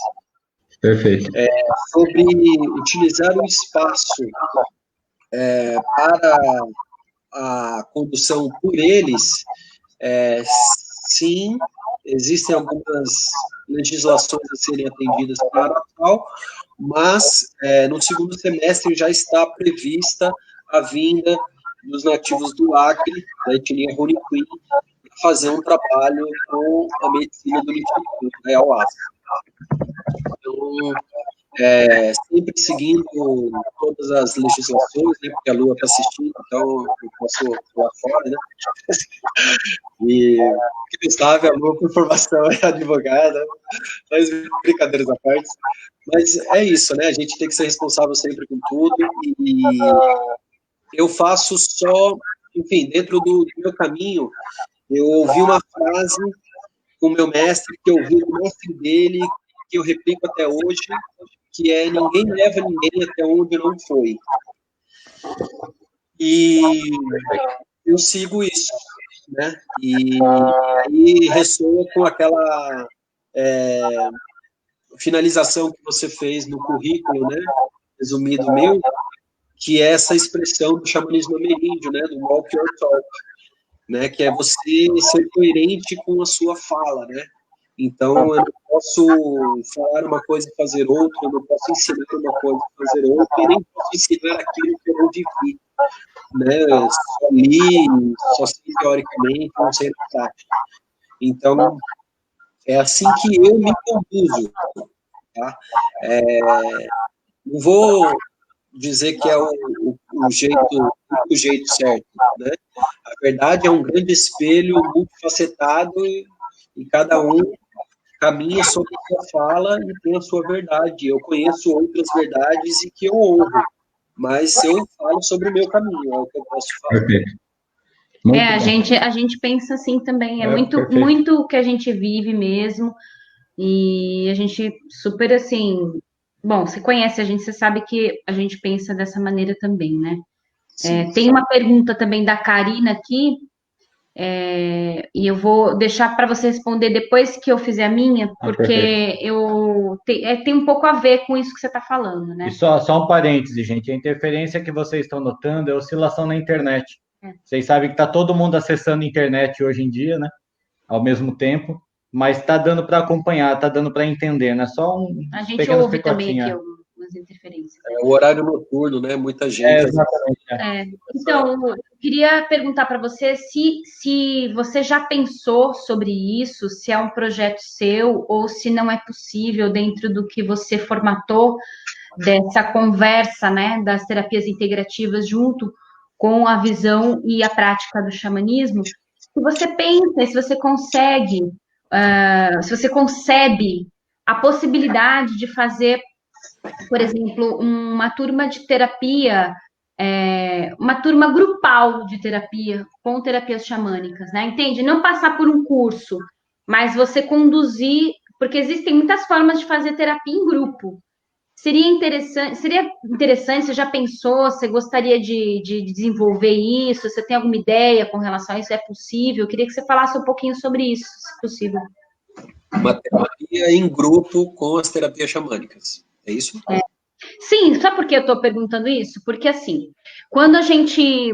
Perfeito. Sobre utilizar o espaço para a condução por eles, sim, existem algumas legislações a serem atendidas para tal, mas no segundo semestre já está prevista a vinda dos nativos do Acre, da etnia Runicuim, para fazer um trabalho com a medicina do Instituto, né, ao Acre. Então, sempre seguindo todas as legislações, né, porque a Lua está assistindo, então eu posso pular fora, né? E quem não sabe, a Lua, por formação, é advogada, mas brincadeiras à parte. Mas é isso, né? A gente tem que ser responsável sempre com tudo, e eu faço só, enfim, dentro do meu caminho, eu ouvi uma frase com o meu mestre, que eu ouvi do mestre dele, que eu replico até hoje, que é: ninguém leva ninguém até onde não foi. E eu sigo isso, né? E aí ressoa com aquela finalização que você fez no currículo, né? Resumido meu, que é essa expressão do xamanismo ameríndio, né? Do walk your talk, né? Que é você ser coerente com a sua fala, né? Então, eu não posso falar uma coisa e fazer outra, eu não posso ensinar uma coisa e fazer outra, e nem posso ensinar aquilo que eu não vivi, né? Só li, só sei teoricamente, não sei na prática. Então, é assim que eu me conduzo, tá? Não vou dizer que é o jeito certo, né? A verdade é um grande espelho multifacetado e cada um caminha sobre a sua fala e tem a sua verdade. Eu conheço outras verdades e que eu honro, mas eu falo sobre o meu caminho, é o que eu posso falar. Perfeito. A gente pensa assim também, é muito o que a gente vive mesmo, e a gente super assim, bom, você conhece a gente, você sabe que a gente pensa dessa maneira também, né? Tem uma pergunta também da Karina aqui, e eu vou deixar para você responder depois que eu fizer a minha, porque tem um pouco a ver com isso que você está falando, né? E só um parêntese, gente. A interferência que vocês estão notando é oscilação na internet. Vocês sabem que está todo mundo acessando a internet hoje em dia, né? Ao mesmo tempo, mas está dando para acompanhar, está dando para entender, né? Só a gente ouve também aqui algumas interferências. O horário noturno, né? Muita gente. Exatamente. Então, eu queria perguntar para você se você já pensou sobre isso, se é um projeto seu ou se não é possível dentro do que você formatou dessa conversa, né, das terapias integrativas junto com a visão e a prática do xamanismo. Se você pensa, se você consegue, se você concebe a possibilidade de fazer, por exemplo, uma turma de terapia, uma turma grupal de terapia com terapias xamânicas, né? Entende? Não passar por um curso, mas você conduzir, porque existem muitas formas de fazer terapia em grupo. Seria interessante, você já pensou, você gostaria de desenvolver isso? Você tem alguma ideia com relação a isso? É possível? Eu queria que você falasse um pouquinho sobre isso, se possível. Uma terapia em grupo com as terapias xamânicas, é isso? Sim, sabe por que eu estou perguntando isso? Porque, assim, quando a gente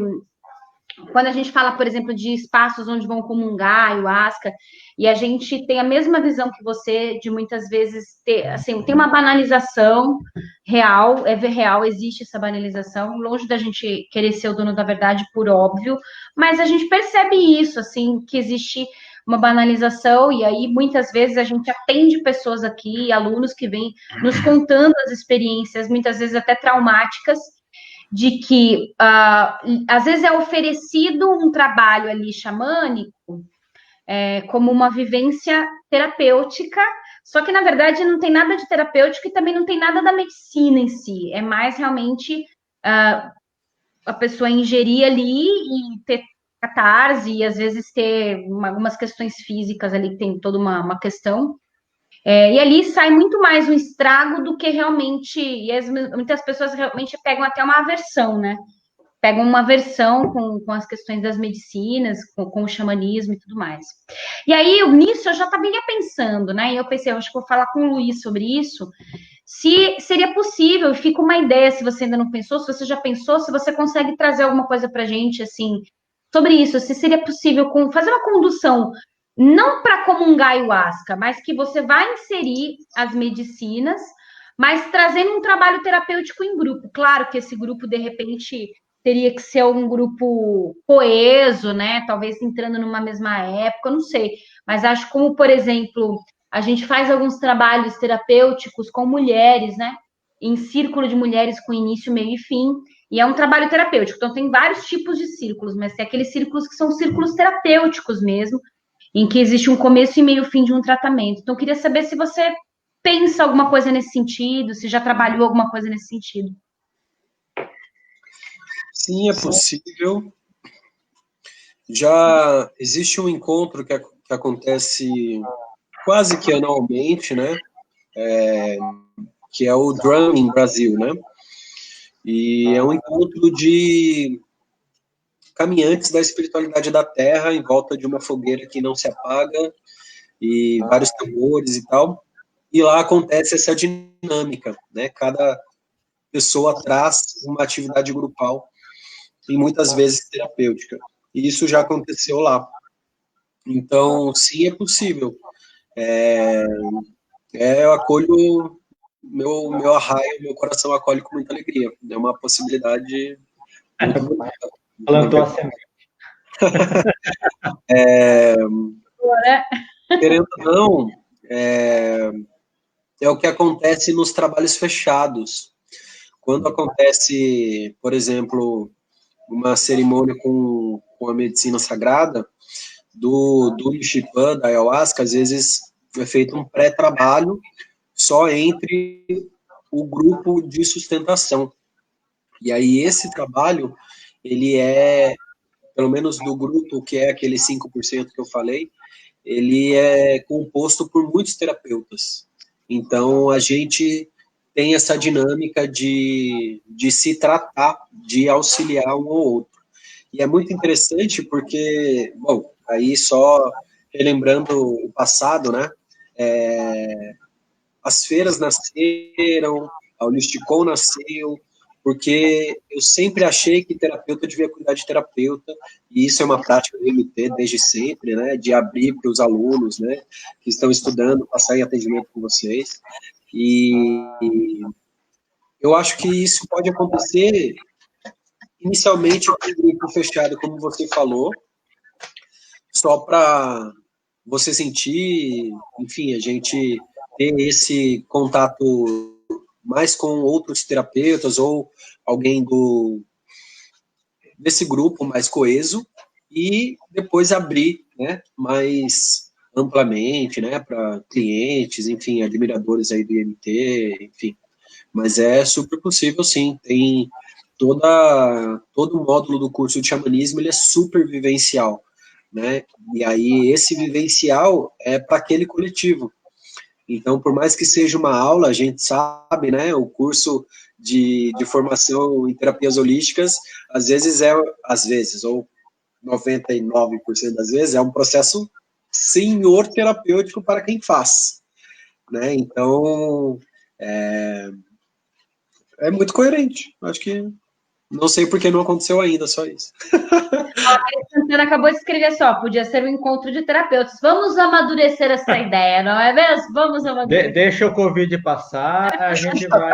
fala, por exemplo, de espaços onde vão comungar, ayahuasca, e a gente tem a mesma visão que você, de muitas vezes ter, assim, tem uma banalização real, real, existe essa banalização, longe da gente querer ser o dono da verdade, por óbvio, mas a gente percebe isso, assim, que existe uma banalização, e aí muitas vezes a gente atende pessoas aqui, alunos que vêm nos contando as experiências, muitas vezes até traumáticas, de que às vezes é oferecido um trabalho ali xamânico como uma vivência terapêutica, só que na verdade não tem nada de terapêutico e também não tem nada da medicina em si, é mais realmente a pessoa ingerir ali e ter catarse e às vezes ter algumas questões físicas ali, que tem toda uma questão. E ali sai muito mais um estrago do que realmente. E muitas pessoas realmente pegam até uma aversão, né? pegam uma versão com as questões das medicinas, com o xamanismo e tudo mais. E aí, nisso, eu já estava pensando, né? E eu pensei, eu acho que vou falar com o Luiz sobre isso, se seria possível, fica uma ideia, se você ainda não pensou, se você já pensou, se você consegue trazer alguma coisa para a gente, assim, sobre isso, se seria possível fazer uma condução, não para comungar ayahuasca, mas que você vai inserir as medicinas, mas trazendo um trabalho terapêutico em grupo. Claro que esse grupo, de repente, teria que ser um grupo coeso, né? Talvez entrando numa mesma época, não sei. Mas acho como, por exemplo, a gente faz alguns trabalhos terapêuticos com mulheres, né? Em círculo de mulheres com início, meio e fim. E é um trabalho terapêutico. Então, tem vários tipos de círculos, mas tem aqueles círculos que são círculos terapêuticos mesmo, em que existe um começo e meio fim de um tratamento. Então, eu queria saber se você pensa alguma coisa nesse sentido, se já trabalhou alguma coisa nesse sentido. Sim, é possível. Já existe um encontro que acontece quase que anualmente, né? Que é o Drumming Brasil, né? E é um encontro de caminhantes da espiritualidade da Terra em volta de uma fogueira que não se apaga e vários tambores e tal. E lá acontece essa dinâmica, né? Cada pessoa traz uma atividade grupal e muitas vezes terapêutica. E isso já aconteceu lá. Então, sim, é possível. Eu acolho, meu arraio, meu coração acolhe com muita alegria. É uma possibilidade muito bonita. Plantou a semente. Querendo ou não, é o que acontece nos trabalhos fechados. Quando acontece, por exemplo, uma cerimônia com a medicina sagrada, do Nichipan, da Ayahuasca, às vezes é feito um pré-trabalho só entre o grupo de sustentação. E aí esse trabalho, ele é, pelo menos do grupo, que é aquele 5% que eu falei, ele é composto por muitos terapeutas. Então, a gente tem essa dinâmica de se tratar, de auxiliar um ao outro. E é muito interessante porque, bom, aí só relembrando o passado, né? As feiras nasceram, a Holisticon nasceu, porque eu sempre achei que terapeuta devia cuidar de terapeuta, e isso é uma prática do MT desde sempre, né, de abrir para os alunos, né, que estão estudando, passar em atendimento com vocês, e eu acho que isso pode acontecer inicialmente com um grupo fechado, como você falou, só para você sentir, enfim, a gente ter esse contato mais com outros terapeutas ou alguém desse grupo mais coeso e depois abrir, né, mais amplamente, né, para clientes, enfim, admiradores aí do IMT, enfim. Mas é super possível, sim. Tem todo o módulo do curso de xamanismo, ele é super vivencial, né? E aí esse vivencial é para aquele coletivo. Então, por mais que seja uma aula, a gente sabe, né, o curso de formação em terapias holísticas, às vezes, ou 99% das vezes, é um processo senhor terapêutico para quem faz, né? Então, é muito coerente. Acho que não sei por que não aconteceu ainda, só isso. A Santana acabou de escrever só, podia ser um encontro de terapeutas. Vamos amadurecer essa ideia, não é mesmo? Vamos amadurecer. Deixa o Covid passar, a gente vai.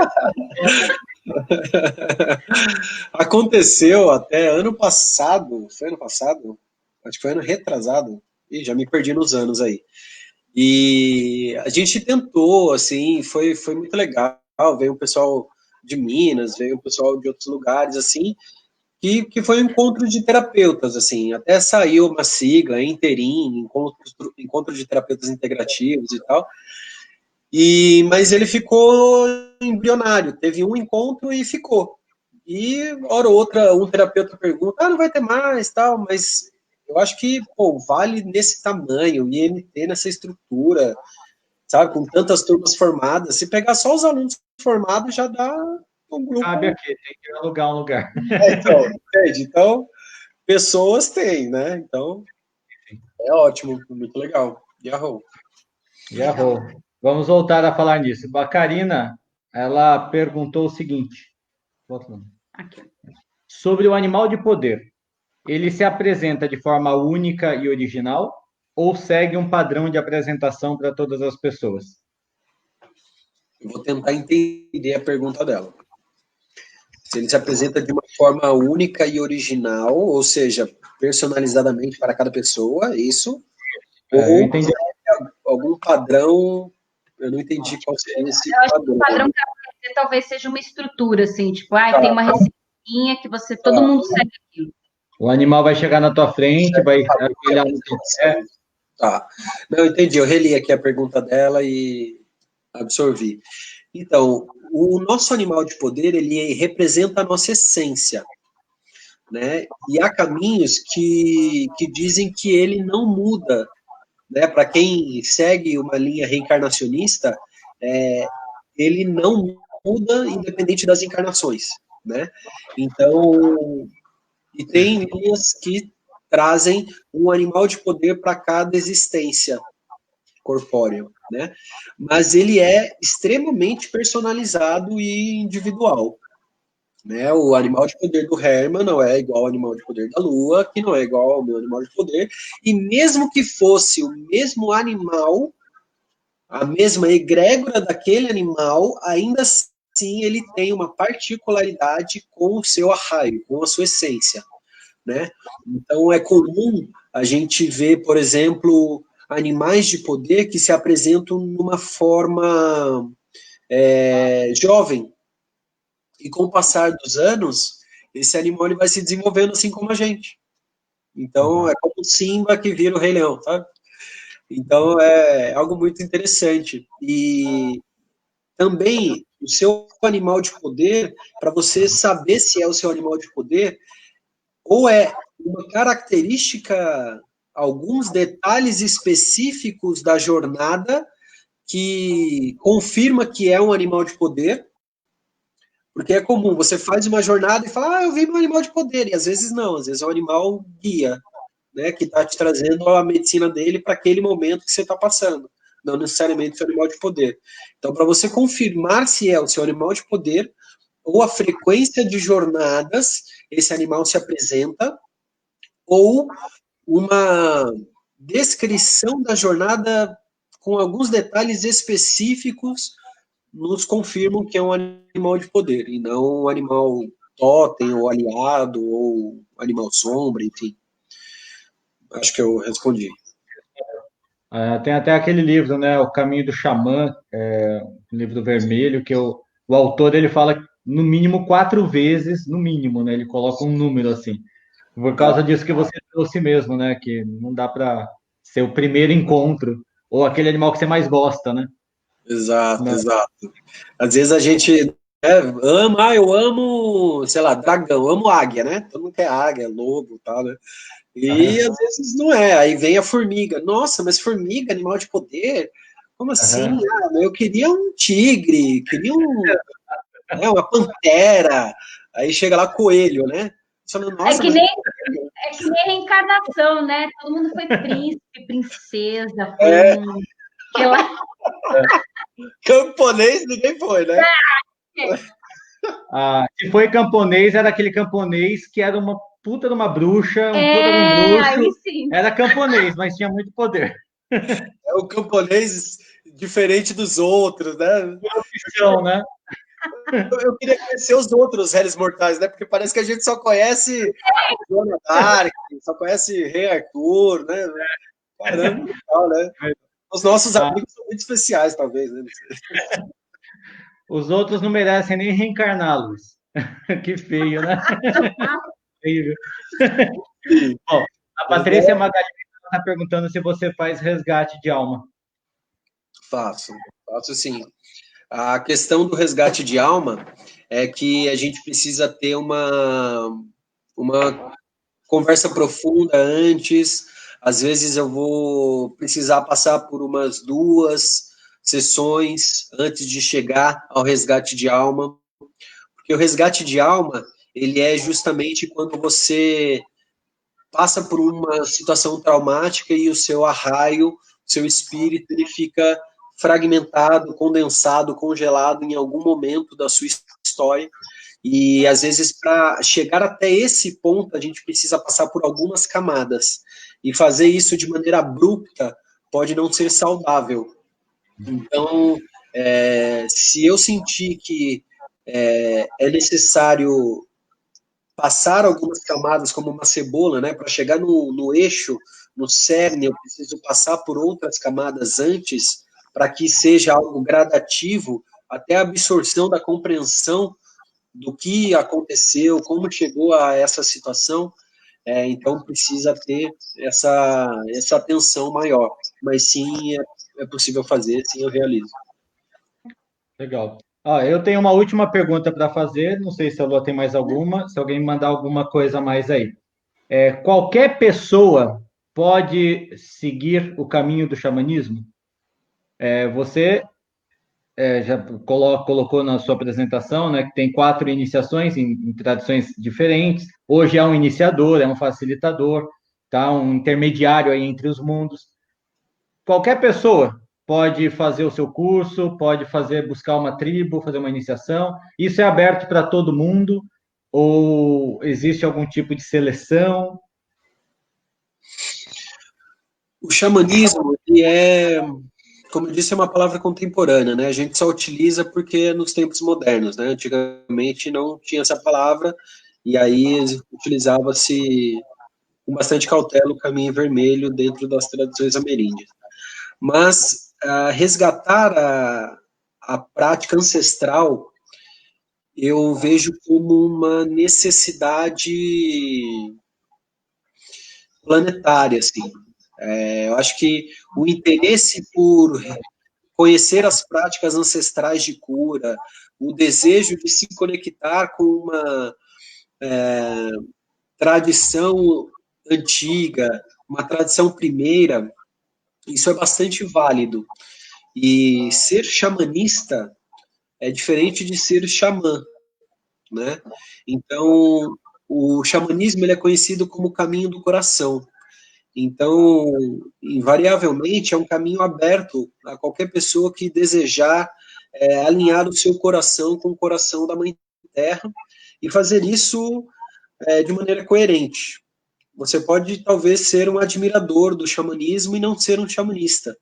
Aconteceu até ano passado, foi ano passado? Acho que foi ano retrasado. Ih, já me perdi nos anos aí. E a gente tentou, assim, foi muito legal. Veio o pessoal de Minas, veio o pessoal de outros lugares, assim, que foi um encontro de terapeutas, assim, até saiu uma sigla, Interim, encontro de terapeutas integrativos e tal, mas ele ficou embrionário, teve um encontro e ficou. E, hora ou outra, um terapeuta pergunta, não vai ter mais, tal, mas eu acho que, pô, vale nesse tamanho, IMT nessa estrutura, sabe, com tantas turmas formadas, se pegar só os alunos formados já dá um grupo... Cabe aqui, tem que alugar um lugar. Então, entende? Então, pessoas têm, né? Então, é ótimo, muito legal. Yahoo! Errou. Vamos voltar a falar nisso. A Karina, ela perguntou o seguinte, Aqui. sobre o animal de poder. Ele se apresenta de forma única e original ou segue um padrão de apresentação para todas as pessoas? Eu vou tentar entender a pergunta dela. Se ele se apresenta de uma forma única e original, ou seja, personalizadamente para cada pessoa, isso? Eu Ou entendi. algum padrão, eu não entendi qual seria esse Eu acho que padrão. o padrão que aparecer talvez seja uma estrutura, assim, tipo, Tá. tem uma receitinha que todo mundo segue aquilo. O animal vai chegar na tua frente, vai olhar no teu pé. Tá. Não, entendi. Eu reli aqui a pergunta dela e absorvi. Então, o nosso animal de poder, ele representa a nossa essência, né? E há caminhos que dizem que ele não muda, né? Para quem segue uma linha reencarnacionista, ele não muda independente das encarnações, né? Então, e tem linhas que trazem um animal de poder para cada existência corpóreo, né? Mas ele é extremamente personalizado e individual, né? O animal de poder do Herman não é igual ao animal de poder da Lua, que não é igual ao meu animal de poder, e mesmo que fosse o mesmo animal, a mesma egrégora daquele animal, ainda assim ele tem uma particularidade com o seu arraio, com a sua essência, né? Então é comum a gente ver, por exemplo, animais de poder que se apresentam numa forma jovem, e com o passar dos anos, esse animal ele vai se desenvolvendo assim como a gente. Então é como o Simba que vira o Rei Leão, sabe? Então é algo muito interessante. E também o seu animal de poder, para você saber se é o seu animal de poder, ou é uma característica, alguns detalhes específicos da jornada que confirma que é um animal de poder, porque é comum, você faz uma jornada e fala, eu vi meu animal de poder, e às vezes não, às vezes é um animal guia, né, que está te trazendo a medicina dele para aquele momento que você está passando, não necessariamente seu animal de poder. Então, para você confirmar se é o seu animal de poder, ou a frequência de jornadas esse animal se apresenta, ou uma descrição da jornada com alguns detalhes específicos nos confirmam que é um animal de poder, e não um animal totem, ou aliado, ou animal sombra, enfim. Acho que eu respondi. Tem até aquele livro, né, O Caminho do Xamã, um livro vermelho, que o autor ele fala no mínimo 4 vezes, no mínimo, né, ele coloca um número assim, por causa disso que você trouxe mesmo, né, que não dá para ser o primeiro encontro, ou aquele animal que você mais gosta, né? Exato, Não. exato. Às vezes a gente ama, eu amo, sei lá, dragão, eu amo águia, né? Todo mundo quer águia, lobo e tal, né? E às vezes não é. Aí vem a formiga. Nossa, mas formiga, animal de poder? Como assim? Ah, eu queria um tigre, queria uma pantera. Aí chega lá coelho, né? Falando, nossa, É que nem reencarnação, né? Todo mundo foi príncipe, princesa, foi sei lá. camponês ninguém foi, né? Se foi camponês, era aquele camponês que era uma puta de uma bruxa, um puta de um bruxo. Aí sim. Era camponês, mas tinha muito poder. É o camponês diferente dos outros, né? Então, né? Eu queria conhecer os outros réis mortais, né? Porque parece que a gente só conhece Joana d'Arc, só conhece Rei Arthur, né? Caramba, legal, né? Os nossos amigos são muito especiais, talvez, né? Os outros não merecem nem reencarnar, Luiz. Que feio, né? Feio. Bom, a Patrícia Magalhães está perguntando se você faz resgate de alma. Faço sim. A questão do resgate de alma é que a gente precisa ter uma conversa profunda antes. Às vezes eu vou precisar passar por umas 2 sessões antes de chegar ao resgate de alma, Porque o resgate de alma, ele é justamente quando você passa por uma situação traumática e o seu arraio, seu espírito, ele fica fragmentado, condensado, congelado em algum momento da sua história. E, às vezes, para chegar até esse ponto, a gente precisa passar por algumas camadas. E fazer isso de maneira abrupta pode não ser saudável. Então, se eu sentir que é necessário passar algumas camadas como uma cebola, né, para chegar no eixo, no cerne, eu preciso passar por outras camadas antes, para que seja algo gradativo, até a absorção da compreensão do que aconteceu, como chegou a essa situação, então precisa ter essa atenção maior. Mas sim, é possível fazer, sim, eu realizo. Legal. Eu tenho uma última pergunta para fazer, não sei se a Lua tem mais alguma, se alguém me mandar alguma coisa a mais aí. Qualquer pessoa pode seguir o caminho do xamanismo? Você já colocou na sua apresentação, né, que tem 4 iniciações em tradições diferentes. Hoje é um iniciador, é um facilitador, tá? Um intermediário aí entre os mundos. Qualquer pessoa pode fazer o seu curso, pode buscar uma tribo, fazer uma iniciação. Isso é aberto para todo mundo? Ou existe algum tipo de seleção? O xamanismo, ele como eu disse, é uma palavra contemporânea, né? A gente só utiliza porque é nos tempos modernos, né? Antigamente não tinha essa palavra, e aí utilizava-se com bastante cautela o caminho vermelho dentro das tradições ameríndias. Mas resgatar a prática ancestral, eu vejo como uma necessidade planetária, assim. Eu acho que o interesse por conhecer as práticas ancestrais de cura, o desejo de se conectar com uma tradição antiga, uma tradição primeira, isso é bastante válido. E ser xamanista é diferente de ser xamã, né? Então, o xamanismo ele é conhecido como o caminho do coração. Então, invariavelmente, é um caminho aberto a qualquer pessoa que desejar alinhar o seu coração com o coração da Mãe Terra e fazer isso de maneira coerente. Você pode, talvez, ser um admirador do xamanismo e não ser um xamanista,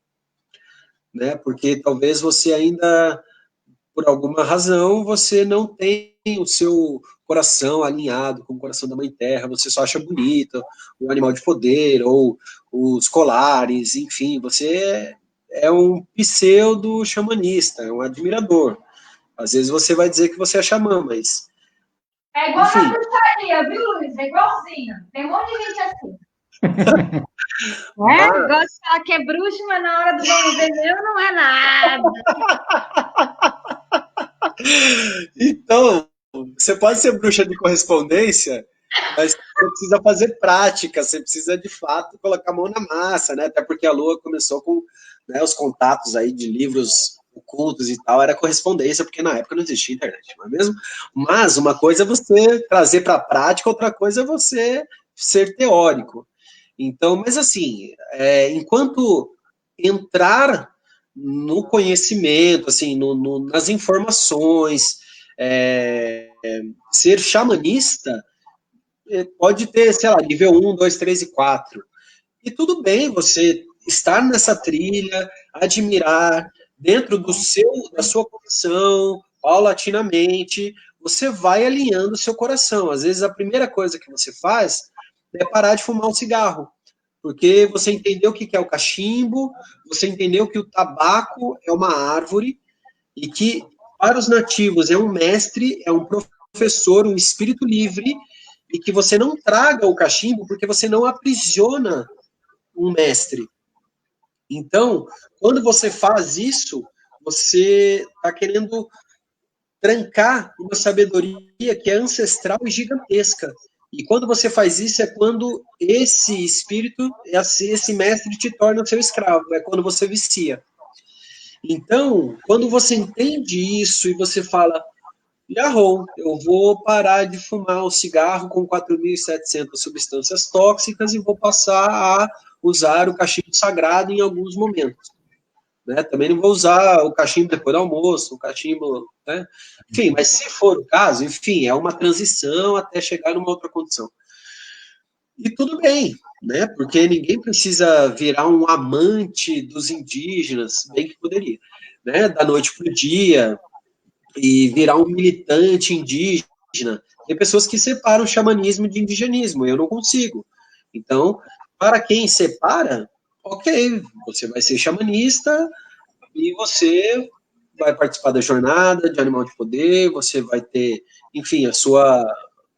né? Porque talvez você ainda, por alguma razão, você não tem o seu coração alinhado com o coração da Mãe Terra, você só acha bonito o animal de poder, ou os colares, enfim, você é um pseudo-xamanista, é um admirador. Às vezes você vai dizer que você é xamã, mas... É igual na bruxaria, viu, Luiz? É igualzinho. Tem um monte de gente assim. Gosta de falar que é bruxo, mas na hora do vamos ver meu não é nada. Então, você pode ser bruxa de correspondência, mas você precisa fazer prática, você precisa, de fato, colocar a mão na massa, né? Até porque a Lua começou com, né, os contatos aí de livros ocultos e tal, era correspondência, porque na época não existia internet, não é mesmo? Mas uma coisa é você trazer para a prática, outra coisa é você ser teórico. Então, mas assim, enquanto entrar no conhecimento, assim, nas informações, ser xamanista, pode ter, sei lá, nível 1, 2, 3 e 4. E tudo bem você estar nessa trilha, admirar, dentro da sua condição, paulatinamente, você vai alinhando o seu coração. Às vezes a primeira coisa que você faz é parar de fumar um cigarro, porque você entendeu o que é o cachimbo, você entendeu que o tabaco é uma árvore, e que para os nativos é um mestre, é um professor, um espírito livre, e que você não traga o cachimbo porque você não aprisiona um mestre. Então, quando você faz isso, você está querendo trancar uma sabedoria que é ancestral e gigantesca. E quando você faz isso, é quando esse espírito, esse mestre te torna seu escravo, é quando você vicia. Então, quando você entende isso e você fala, Yarrow, eu vou parar de fumar o cigarro com 4.700 substâncias tóxicas e vou passar a usar o cachimbo sagrado em alguns momentos. Né? Também não vou usar o cachimbo depois do almoço, o cachimbo, né? Enfim, mas se for o caso, enfim, é uma transição até chegar numa outra condição. E tudo bem, né? Porque ninguém precisa virar um amante dos indígenas, bem que poderia, né? Da noite para o dia, e virar um militante indígena. Tem pessoas que separam o xamanismo de indigenismo, eu não consigo. Então, para quem separa, ok, você vai ser xamanista e você vai participar da jornada de Animal de Poder, você vai ter, enfim, a sua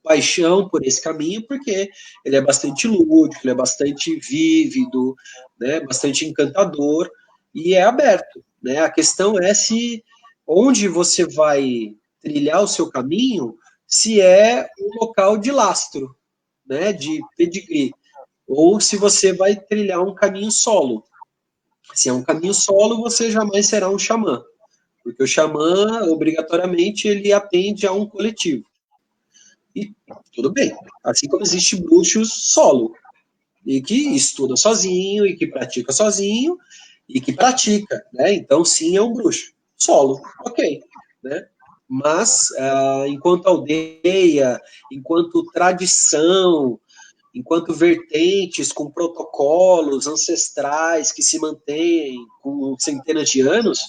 paixão por esse caminho, porque ele é bastante lúdico, ele é bastante vívido, né, bastante encantador e é aberto, né? A questão é se onde você vai trilhar o seu caminho, se é um local de lastro, né, de pedigree, ou se você vai trilhar um caminho solo. Se é um caminho solo, você jamais será um xamã, porque o xamã, obrigatoriamente, ele atende a um coletivo. E tudo bem, assim como existe bruxos solo, e que estuda sozinho, e que pratica sozinho, e que pratica, né? Então, sim, é um bruxo. Solo, ok, né? Mas, enquanto aldeia, enquanto tradição, enquanto vertentes com protocolos ancestrais que se mantêm com centenas de anos,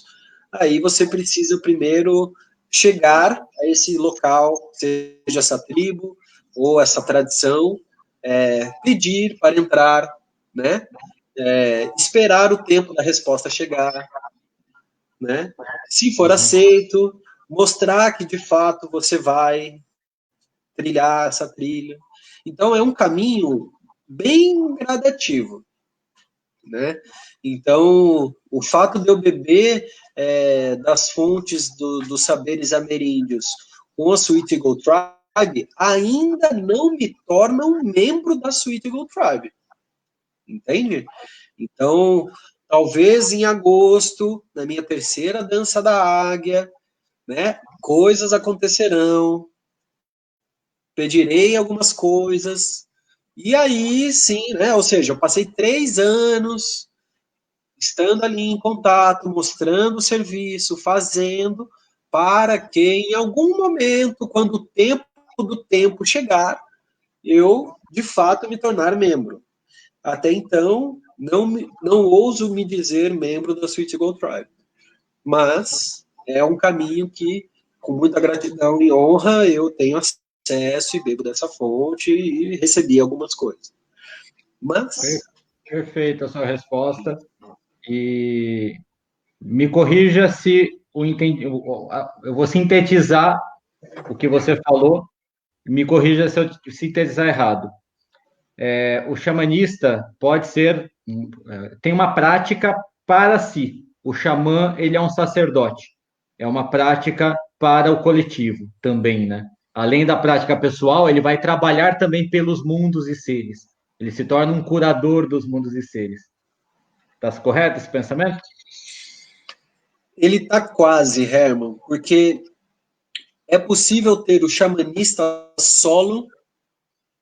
aí você precisa primeiro chegar a esse local, seja essa tribo ou essa tradição, pedir para entrar, né? Esperar o tempo da resposta chegar, né? Se for aceito, mostrar que de fato você vai trilhar essa trilha. Então é um caminho bem gradativo, né? Então o fato de eu beber das fontes dos saberes ameríndios com a Sweet Eagle Tribe ainda não me torna um membro da Sweet Eagle Tribe, entende? Então talvez em agosto, na minha terceira dança da águia, né, coisas acontecerão, pedirei algumas coisas, e aí sim, né, ou seja, eu passei 3 anos estando ali em contato, mostrando o serviço, fazendo, para que em algum momento, quando o tempo do tempo chegar, eu, de fato, me tornar membro. Até então, não ouso me dizer membro da Sweet Gold Tribe. Mas é um caminho que, com muita gratidão e honra, eu tenho acesso e bebo dessa fonte e recebi algumas coisas. Mas... Perfeita a sua resposta. E me corrija se eu vou sintetizar o que você falou, me corrija se eu sintetizar errado. O xamanista pode ser, tem uma prática para si. O xamã, ele é um sacerdote. É uma prática para o coletivo também, né? Além da prática pessoal, ele vai trabalhar também pelos mundos e seres. Ele se torna um curador dos mundos e seres. Está correto esse pensamento? Ele está quase, Herman, porque é possível ter o xamanista solo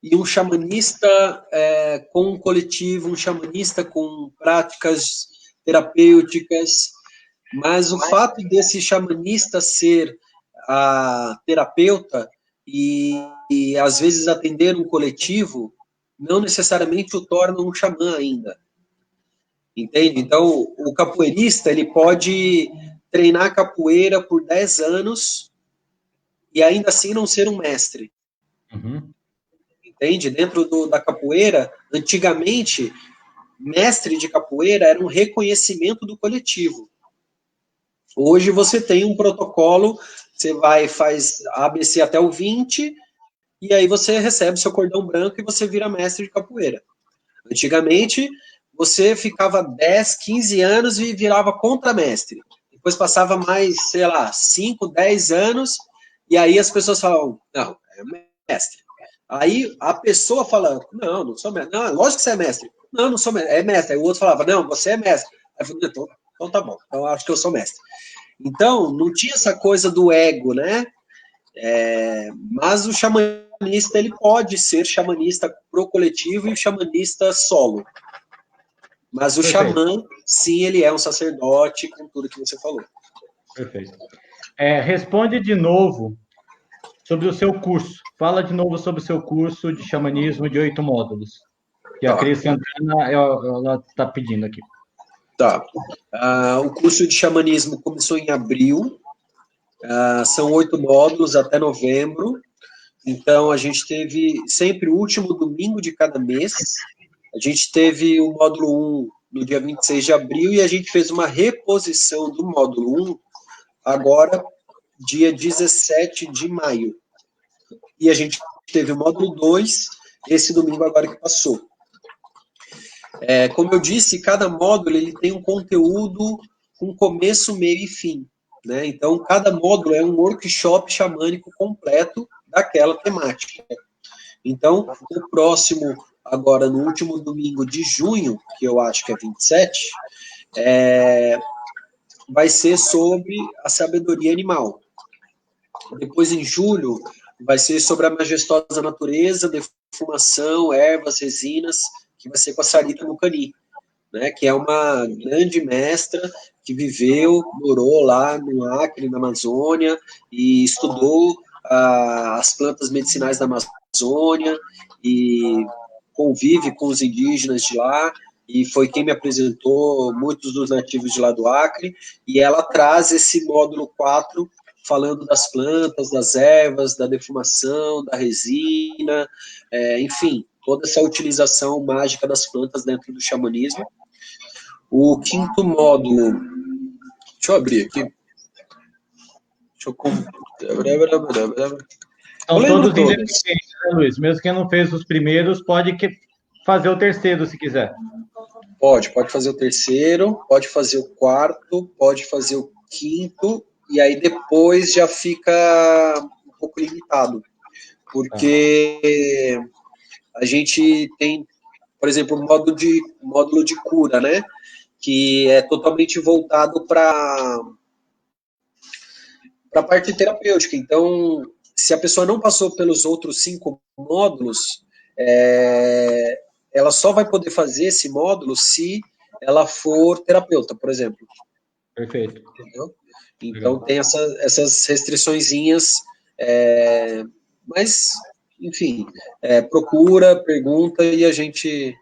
e um xamanista com um coletivo, um xamanista com práticas terapêuticas, mas o fato desse xamanista ser a terapeuta e às vezes atender um coletivo, não necessariamente o torna um xamã ainda. Entende? Então, o capoeirista, ele pode treinar capoeira por 10 anos e ainda assim não ser um mestre. Uhum. Entende? Dentro da capoeira, antigamente, mestre de capoeira era um reconhecimento do coletivo. Hoje você tem um protocolo, você faz ABC até o 20, e aí você recebe seu cordão branco e você vira mestre de capoeira. Antigamente, você ficava 10, 15 anos e virava contramestre. Depois passava mais, sei lá, 5, 10 anos, e aí as pessoas falavam, não, é mestre. Aí a pessoa fala, não sou mestre. Não, lógico que você é mestre. Não sou mestre, é mestre. Aí o outro falava, não, você é mestre. Aí eu falei, então tá bom, então acho que eu sou mestre. Então, não tinha essa coisa do ego, né? Mas o xamanista, ele pode ser xamanista pro coletivo e xamanista solo. Mas o Perfeito. xamã, sim, ele é um sacerdote com tudo que você falou. Perfeito. Responde de novo sobre o seu curso. Fala de novo sobre o seu curso de xamanismo de 8 módulos. Que a Cris Santana, ela está pedindo aqui. Tá. O curso de xamanismo começou em abril. São 8 módulos até novembro. Então, a gente teve sempre o último domingo de cada mês. A gente teve o módulo 1 no dia 26 de abril e a gente fez uma reposição do módulo 1 agora, dia 17 de maio. E a gente teve o módulo 2 esse domingo agora que passou. Como eu disse, cada módulo ele tem um conteúdo com começo, meio e fim. Né? Então, cada módulo é um workshop xamânico completo daquela temática. Então, o próximo, agora no último domingo de junho, que eu acho que é 27, vai ser sobre a sabedoria animal. Depois, em julho, vai ser sobre a majestosa natureza, defumação, ervas, resinas, que vai ser com a Sarita Mucani, né, que é uma grande mestra que viveu, morou lá no Acre, na Amazônia, e estudou as plantas medicinais da Amazônia, e convive com os indígenas de lá, e foi quem me apresentou muitos dos nativos de lá do Acre, e ela traz esse módulo 4, falando das plantas, das ervas, da defumação, da resina, enfim, toda essa utilização mágica das plantas dentro do xamanismo. O quinto módulo, deixa eu abrir aqui. São todos independentes, né, Luiz? Mesmo quem não fez os primeiros, pode fazer o terceiro, se quiser. Pode fazer o terceiro, pode fazer o quarto, pode fazer o quinto, e aí depois já fica um pouco limitado, porque a gente tem, por exemplo, um módulo de cura, né? Que é totalmente voltado para a parte terapêutica. Então, se a pessoa não passou pelos outros 5 módulos, ela só vai poder fazer esse módulo se ela for terapeuta, por exemplo. Perfeito. Entendeu? Então, tem essas restriçõezinhas, mas, enfim, procura, pergunta e a gente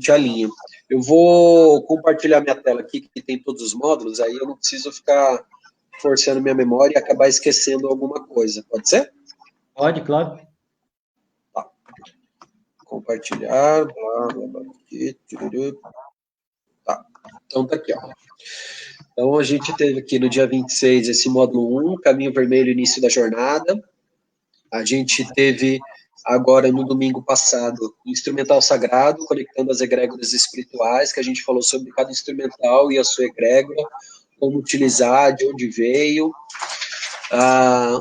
alinha. Eu vou compartilhar minha tela aqui, que tem todos os módulos, aí eu não preciso ficar forçando minha memória e acabar esquecendo alguma coisa. Pode ser? Pode, claro. Tá. Compartilhar, blá, blá, blá, aqui, tá. Então, tá aqui, ó. Então, a gente teve aqui no dia 26 esse módulo 1, Caminho Vermelho, Início da Jornada. A gente teve agora, no domingo passado, Instrumental Sagrado, conectando as egrégoras espirituais, que a gente falou sobre cada instrumental e a sua egrégora, como utilizar, de onde veio.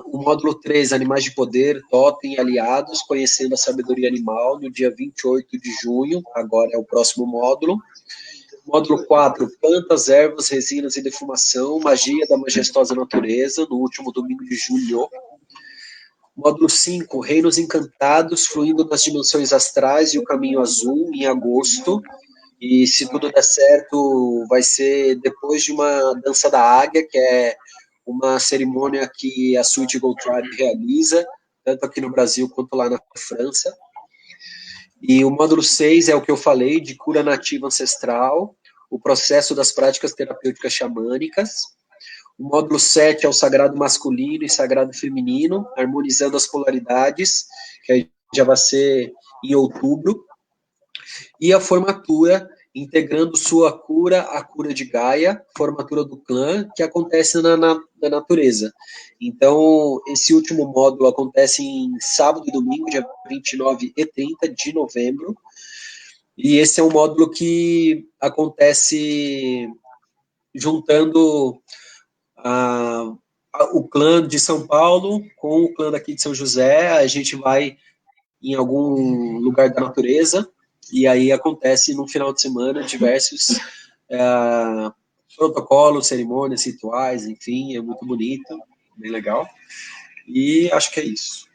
O módulo 3, Animais de Poder, Totem e Aliados, conhecendo a sabedoria animal, no dia 28 de junho, agora é o próximo módulo. Módulo 4, Plantas, Ervas, Resinas e Defumação, Magia da Majestosa Natureza, no último domingo de julho. Módulo 5, Reinos Encantados, fluindo das dimensões astrais e o caminho azul, em agosto. E se tudo der certo, vai ser depois de uma dança da águia, que é uma cerimônia que a Suite Gold Tribe realiza, tanto aqui no Brasil quanto lá na França. E o módulo 6 é o que eu falei, de cura nativa ancestral, o processo das práticas terapêuticas xamânicas. O módulo 7 é o sagrado masculino e sagrado feminino, harmonizando as polaridades, que aí já vai ser em outubro. E a formatura, integrando sua cura à cura de Gaia, formatura do clã, que acontece na natureza. Então, esse último módulo acontece em sábado e domingo, dia 29 e 30 de novembro. E esse é um módulo que acontece juntando o clã de São Paulo com o clã daqui de São José. A gente vai em algum lugar da natureza e aí acontece no final de semana diversos protocolos, cerimônias, rituais, enfim, é muito bonito, bem legal. E acho que é isso.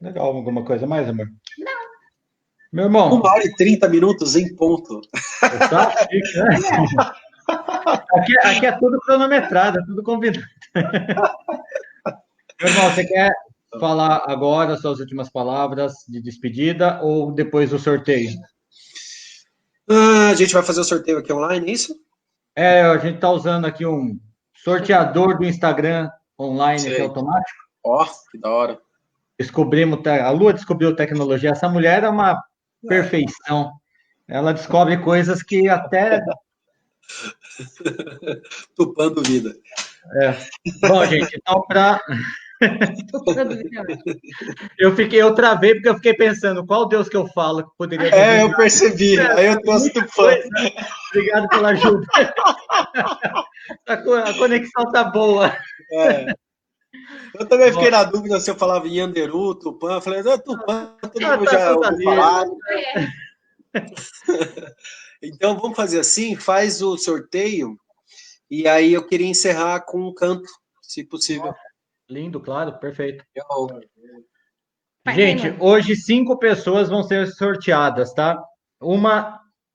Legal, alguma coisa mais, amor? Não. Meu irmão. 1h30 em ponto. Tá chique, né? Aqui é tudo cronometrado, é tudo combinado. Meu irmão, você quer falar agora suas últimas palavras de despedida ou depois do sorteio? A gente vai fazer o sorteio aqui online, é isso? A gente está usando aqui um sorteador do Instagram online aqui, automático. Ó, que da hora. A Lua descobriu tecnologia. Essa mulher é uma perfeição. Ela descobre coisas que até... Tupando vida. Bom, gente, então eu travei porque eu fiquei pensando qual Deus que eu falo que poderia ter. Eu percebi. Aí eu trouxe Tupã. Obrigado pela ajuda. A conexão tá boa. Eu também fiquei na dúvida se eu falava Yanderu, Tupã. Eu falei, Tupã, todo mundo já ouviu falar. Então, vamos fazer assim, faz o sorteio, e aí eu queria encerrar com um canto, se possível. Lindo, claro, perfeito. Gente, hoje 5 pessoas vão ser sorteadas, tá?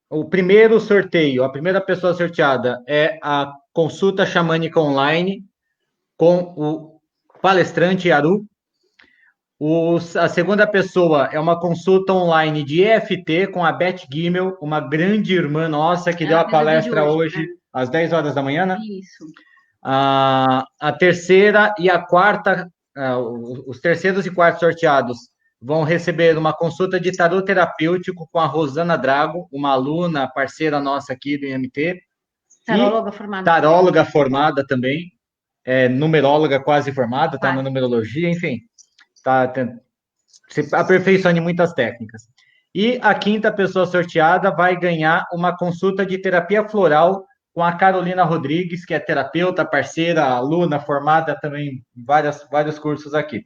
O primeiro sorteio, a primeira pessoa sorteada é a consulta xamânica online com o palestrante Yaru. A segunda pessoa é uma consulta online de EFT com a Beth Gimmel, uma grande irmã nossa que deu a palestra hoje às 10 horas da manhã, né? Isso. A terceira e a quarta, os terceiros e quartos sorteados vão receber uma consulta de tarô terapêutico com a Rosana Drago, uma aluna, parceira nossa aqui do IMT. Taróloga formada. Taróloga formada também, numeróloga quase formada, tá na numerologia, enfim. Se aperfeiçoando em muitas técnicas. E a quinta pessoa sorteada vai ganhar uma consulta de terapia floral com a Carolina Rodrigues, que é terapeuta, parceira, aluna, formada também em vários cursos aqui.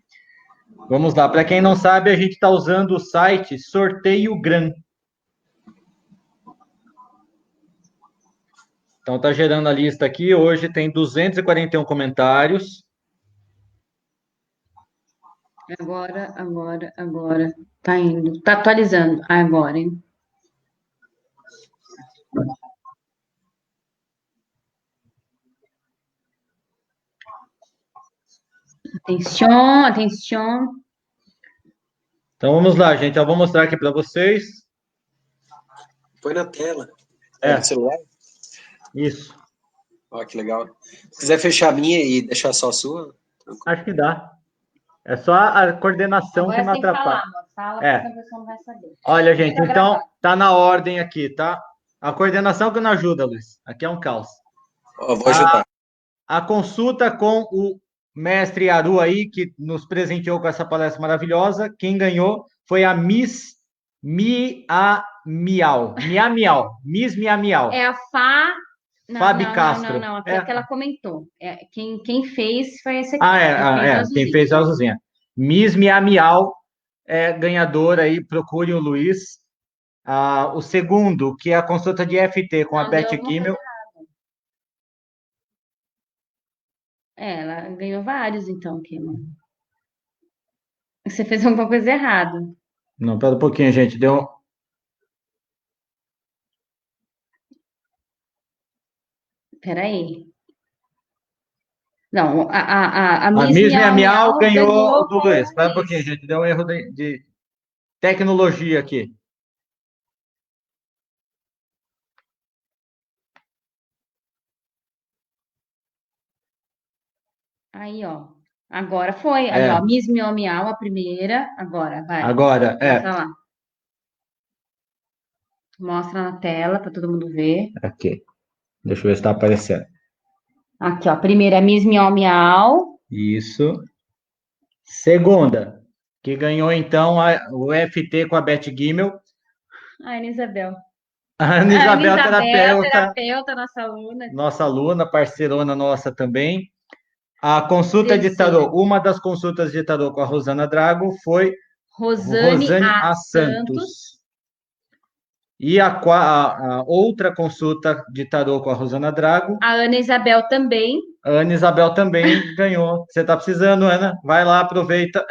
Vamos lá. Para quem não sabe, a gente está usando o site Sorteio Gran. Então, está gerando a lista aqui. Hoje tem 241 comentários. Agora. Tá indo. Tá atualizando agora, hein? Atenção. Então, vamos lá, gente. Eu vou mostrar aqui para vocês. Põe na tela. No celular? Isso. Ó, que legal. Se quiser fechar a minha e deixar só a sua... Acho que dá. É só a coordenação agora que me atrapalha. Fala, porque a pessoa não vai saber. Olha, gente, então tá na ordem aqui, tá? A coordenação que não ajuda, Luiz. Aqui é um caos. Vou ajudar. A consulta com o mestre Yaru aí, que nos presenteou com essa palestra maravilhosa. Quem ganhou foi a Miss Miau. Miss Miau. É a Fabi Castro. Não. Aquela que ela comentou. Quem fez foi esse aqui. Quem fez a Azulzinha. Miss Miau é ganhadora aí, procure o Luiz. O segundo, que é a consulta de FT com a Beth Gimmel. Ela ganhou vários, então, Kima. Você fez alguma coisa errada. Não, pera um pouquinho, gente. Deu... Peraí. Não, a Miss Miau ganhou do Luiz. Espera um pouquinho, gente. Deu um erro de tecnologia aqui. Aí, ó. Agora foi. Aí, ó. Miss Miau, a primeira. Agora, vai. Agora, Mostra lá. Mostra na tela para todo mundo ver. Aqui. Deixa eu ver se está aparecendo. Aqui, ó. Primeira é Miss Miau. Isso. Segunda, que ganhou, então, o FT com a Beth Gimmel. A Ana Isabel. A Ana Isabel, terapeuta, nossa aluna, parceirona nossa também. A consulta de tarô, uma das consultas de tarô com a Rosana Drago foi Rosane A. Santos. E a outra consulta de tarô com a Rosana Drago. A Ana Isabel também. A Ana Isabel também ganhou. Você está precisando, Ana? Vai lá, aproveita.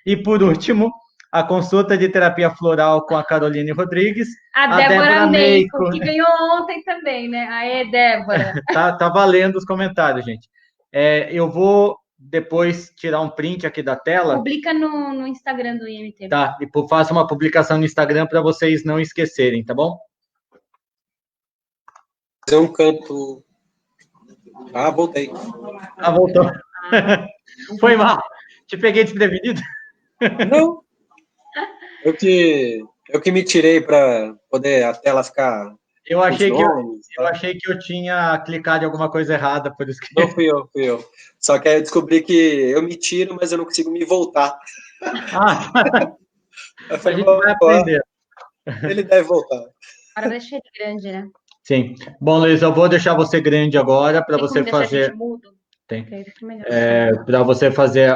E por último, a consulta de terapia floral com a Caroline Rodrigues. A Débora Meiko, que ganhou ontem também, né? Aê, Débora. Tá valendo os comentários, gente. Eu vou depois tirar um print aqui da tela. Publica no Instagram do IMT. Tá, e faça uma publicação no Instagram para vocês não esquecerem, tá bom? Fazer um canto. Ah, voltei. Ah, voltou. Foi mal. Te peguei desprevenido? Não. Eu que me tirei para poder a tela ficar. Eu achei que eu tinha clicado em alguma coisa errada, por isso que. Não, fui eu. Só que aí eu descobri que eu me tiro, mas eu não consigo me voltar. Ah, eu falei, a gente vai aprender. Ele deve voltar. Agora deixa ele grande, né? Sim. Bom, Luiz, eu vou deixar você grande agora para você fazer. Tem. Para você fazer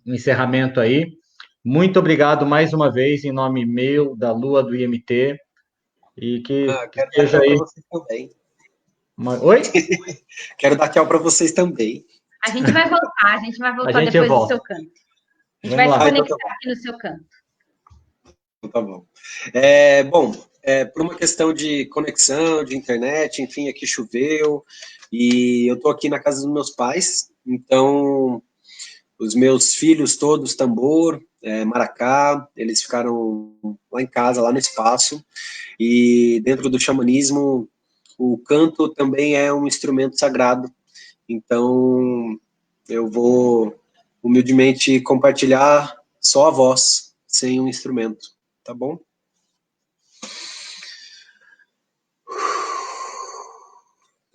o encerramento aí. Muito obrigado mais uma vez, em nome meu, da Lua, do IMT. E que quero seja dar aí. Para vocês também. Oi? Quero dar tchau para vocês também. A gente vai voltar depois do seu canto. A gente vai se conectar aqui no seu canto. Tá bom. Por uma questão de conexão, de internet, enfim, aqui choveu, e eu estou aqui na casa dos meus pais, então os meus filhos todos, tambor, maracá, eles ficaram lá em casa, lá no espaço, e dentro do xamanismo, o canto também é um instrumento sagrado, então eu vou humildemente compartilhar só a voz, sem um instrumento, tá bom?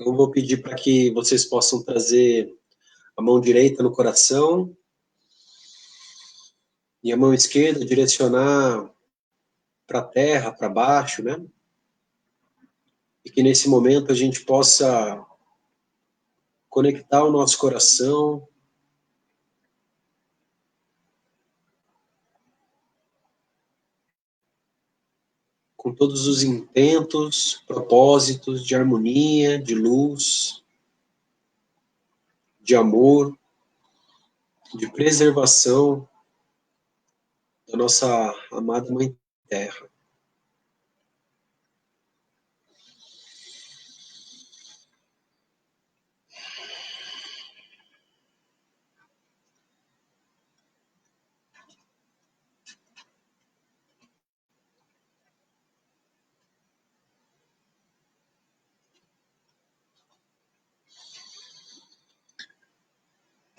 Eu vou pedir para que vocês possam trazer a mão direita no coração e a mão esquerda direcionar para a terra, para baixo, né? E que nesse momento a gente possa conectar o nosso coração com todos os intentos, propósitos de harmonia, de luz, de amor, de preservação da nossa amada Mãe Terra.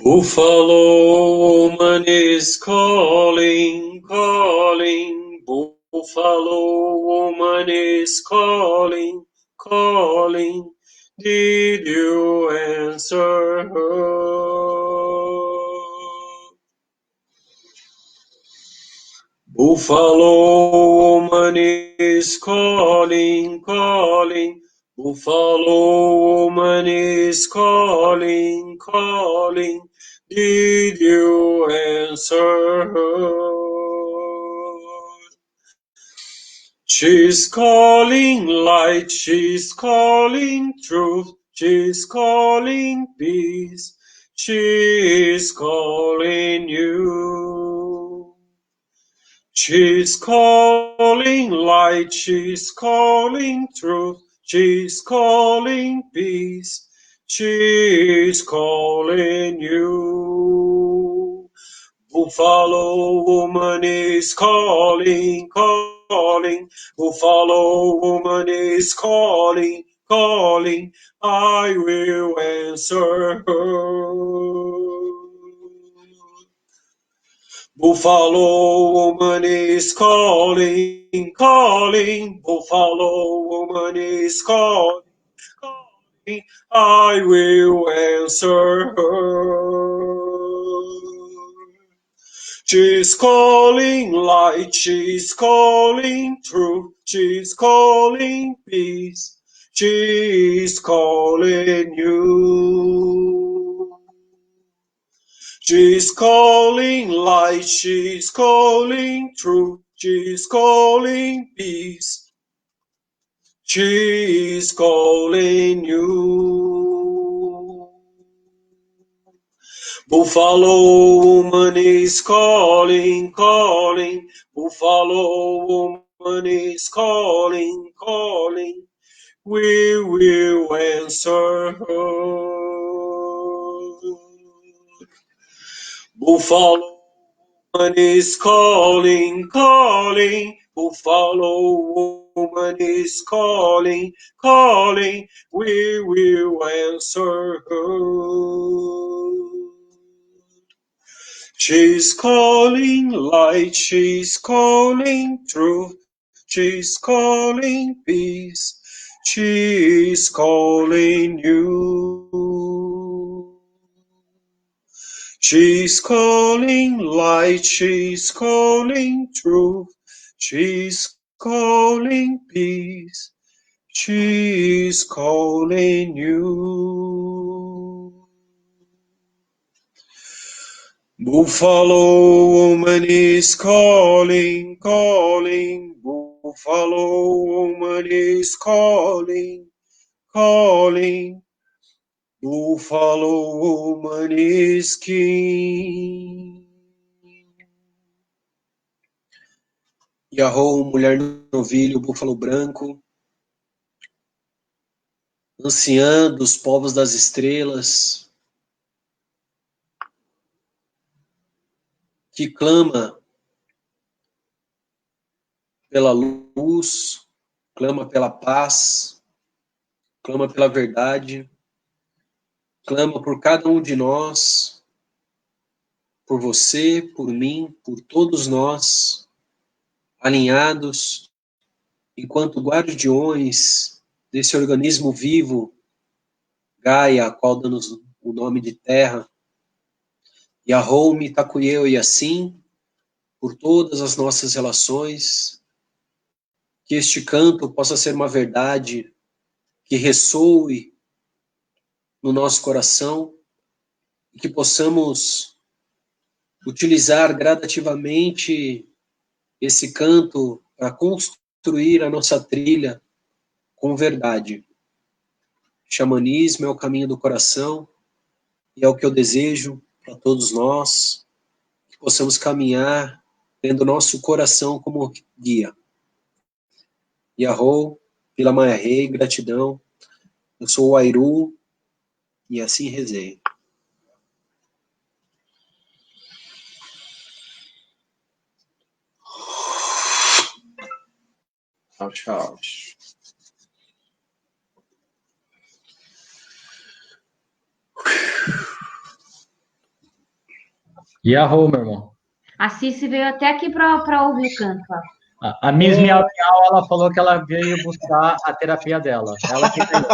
Buffalo woman is calling, calling. Buffalo woman is calling, calling. Did you answer her? Buffalo woman is calling, calling. Buffalo woman is calling, calling. Did you answer her? She's calling light, she's calling truth, she's calling peace, she's calling you. She's calling light, she's calling truth, she's calling peace, she's calling you. Buffalo woman is calling, calling. Buffalo woman is calling, calling. I will answer her. Buffalo woman is calling, calling. Buffalo woman is calling, calling. I will answer her. She's calling light, she's calling truth, she's calling peace, she's calling you. She's calling light, she's calling truth, she's calling peace, she's calling you. Buffalo woman is calling, calling. Buffalo woman is calling, calling. We will answer her. Buffalo woman is calling, calling. Buffalo woman is calling, calling. We will answer her. She's calling light, she's calling truth, she's calling peace, she's calling you. She's calling light, she's calling truth, she's calling peace, she's calling you. Buffalo woman is calling, calling. Buffalo woman is calling, calling. Buffalo woman is king. Yahoo, mulher novilho, búfalo branco, anciã dos povos das estrelas, que clama pela luz, clama pela paz, clama pela verdade, clama por cada um de nós, por você, por mim, por todos nós, alinhados, enquanto guardiões desse organismo vivo, Gaia, a qual damos o nome de Terra, Yahoo, Takuyo e assim, por todas as nossas relações, que este canto possa ser uma verdade que ressoe no nosso coração e que possamos utilizar gradativamente esse canto para construir a nossa trilha com verdade. Xamanismo é o caminho do coração e é o que eu desejo para todos nós, que possamos caminhar tendo nosso coração como guia. Yahoo, Vila Maia Rei, gratidão. Eu sou o Airu e assim rezei. Tchau, tchau. Yahoo, meu irmão. A Cici veio até aqui para ouvir o canto. Ó. A Miss Miau Miau, ela falou que ela veio buscar a terapia dela. Ela que veio.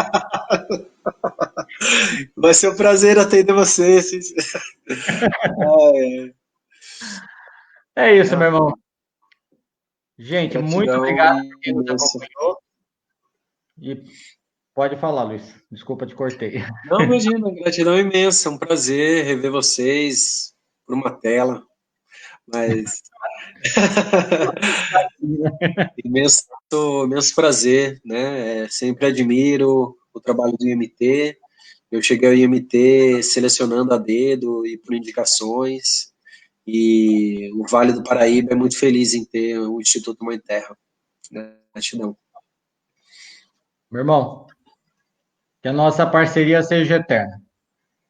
Vai ser um prazer atender você, Cici. É isso, meu irmão. Gente, gratidão, muito obrigado por quem nos acompanhou. E pode falar, Luiz. Desculpa, te cortei. Não, imagina, gratidão imensa. É um prazer rever vocês por uma tela. Mas imenso prazer, né? Sempre admiro o trabalho do IMT. Eu cheguei ao IMT selecionando a dedo e por indicações. E o Vale do Paraíba é muito feliz em ter o Instituto Mãe Terra. Gratidão. Meu irmão, que a nossa parceria seja eterna.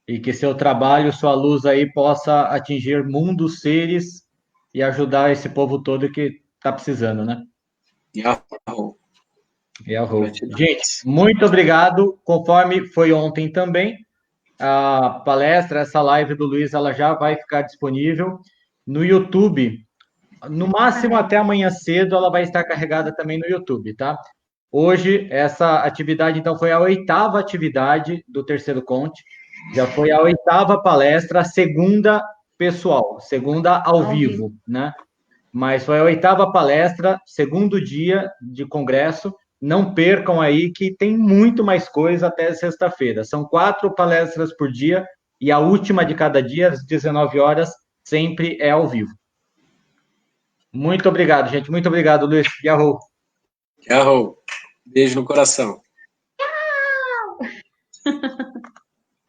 E que seu trabalho, sua luz aí possa atingir mundos, seres e ajudar esse povo todo que está precisando, né? Yahoo. Gente, muito obrigado. Conforme foi ontem também, a palestra, essa live do Luiz, ela já vai ficar disponível no YouTube. No máximo até amanhã cedo, ela vai estar carregada também no YouTube, tá? Hoje, essa atividade, então, foi a 8ª atividade do Terceiro Conte. Já foi a 8ª palestra, a segunda pessoal, segunda ao vivo, né? Mas foi a 8ª palestra, segundo dia de congresso. Não percam aí que tem muito mais coisa até sexta-feira. São 4 palestras por dia e a última de cada dia, às 19 horas, sempre é ao vivo. Muito obrigado, gente. Muito obrigado, Luiz. Yahoo. Yahoo. Beijo no coração. Tchau!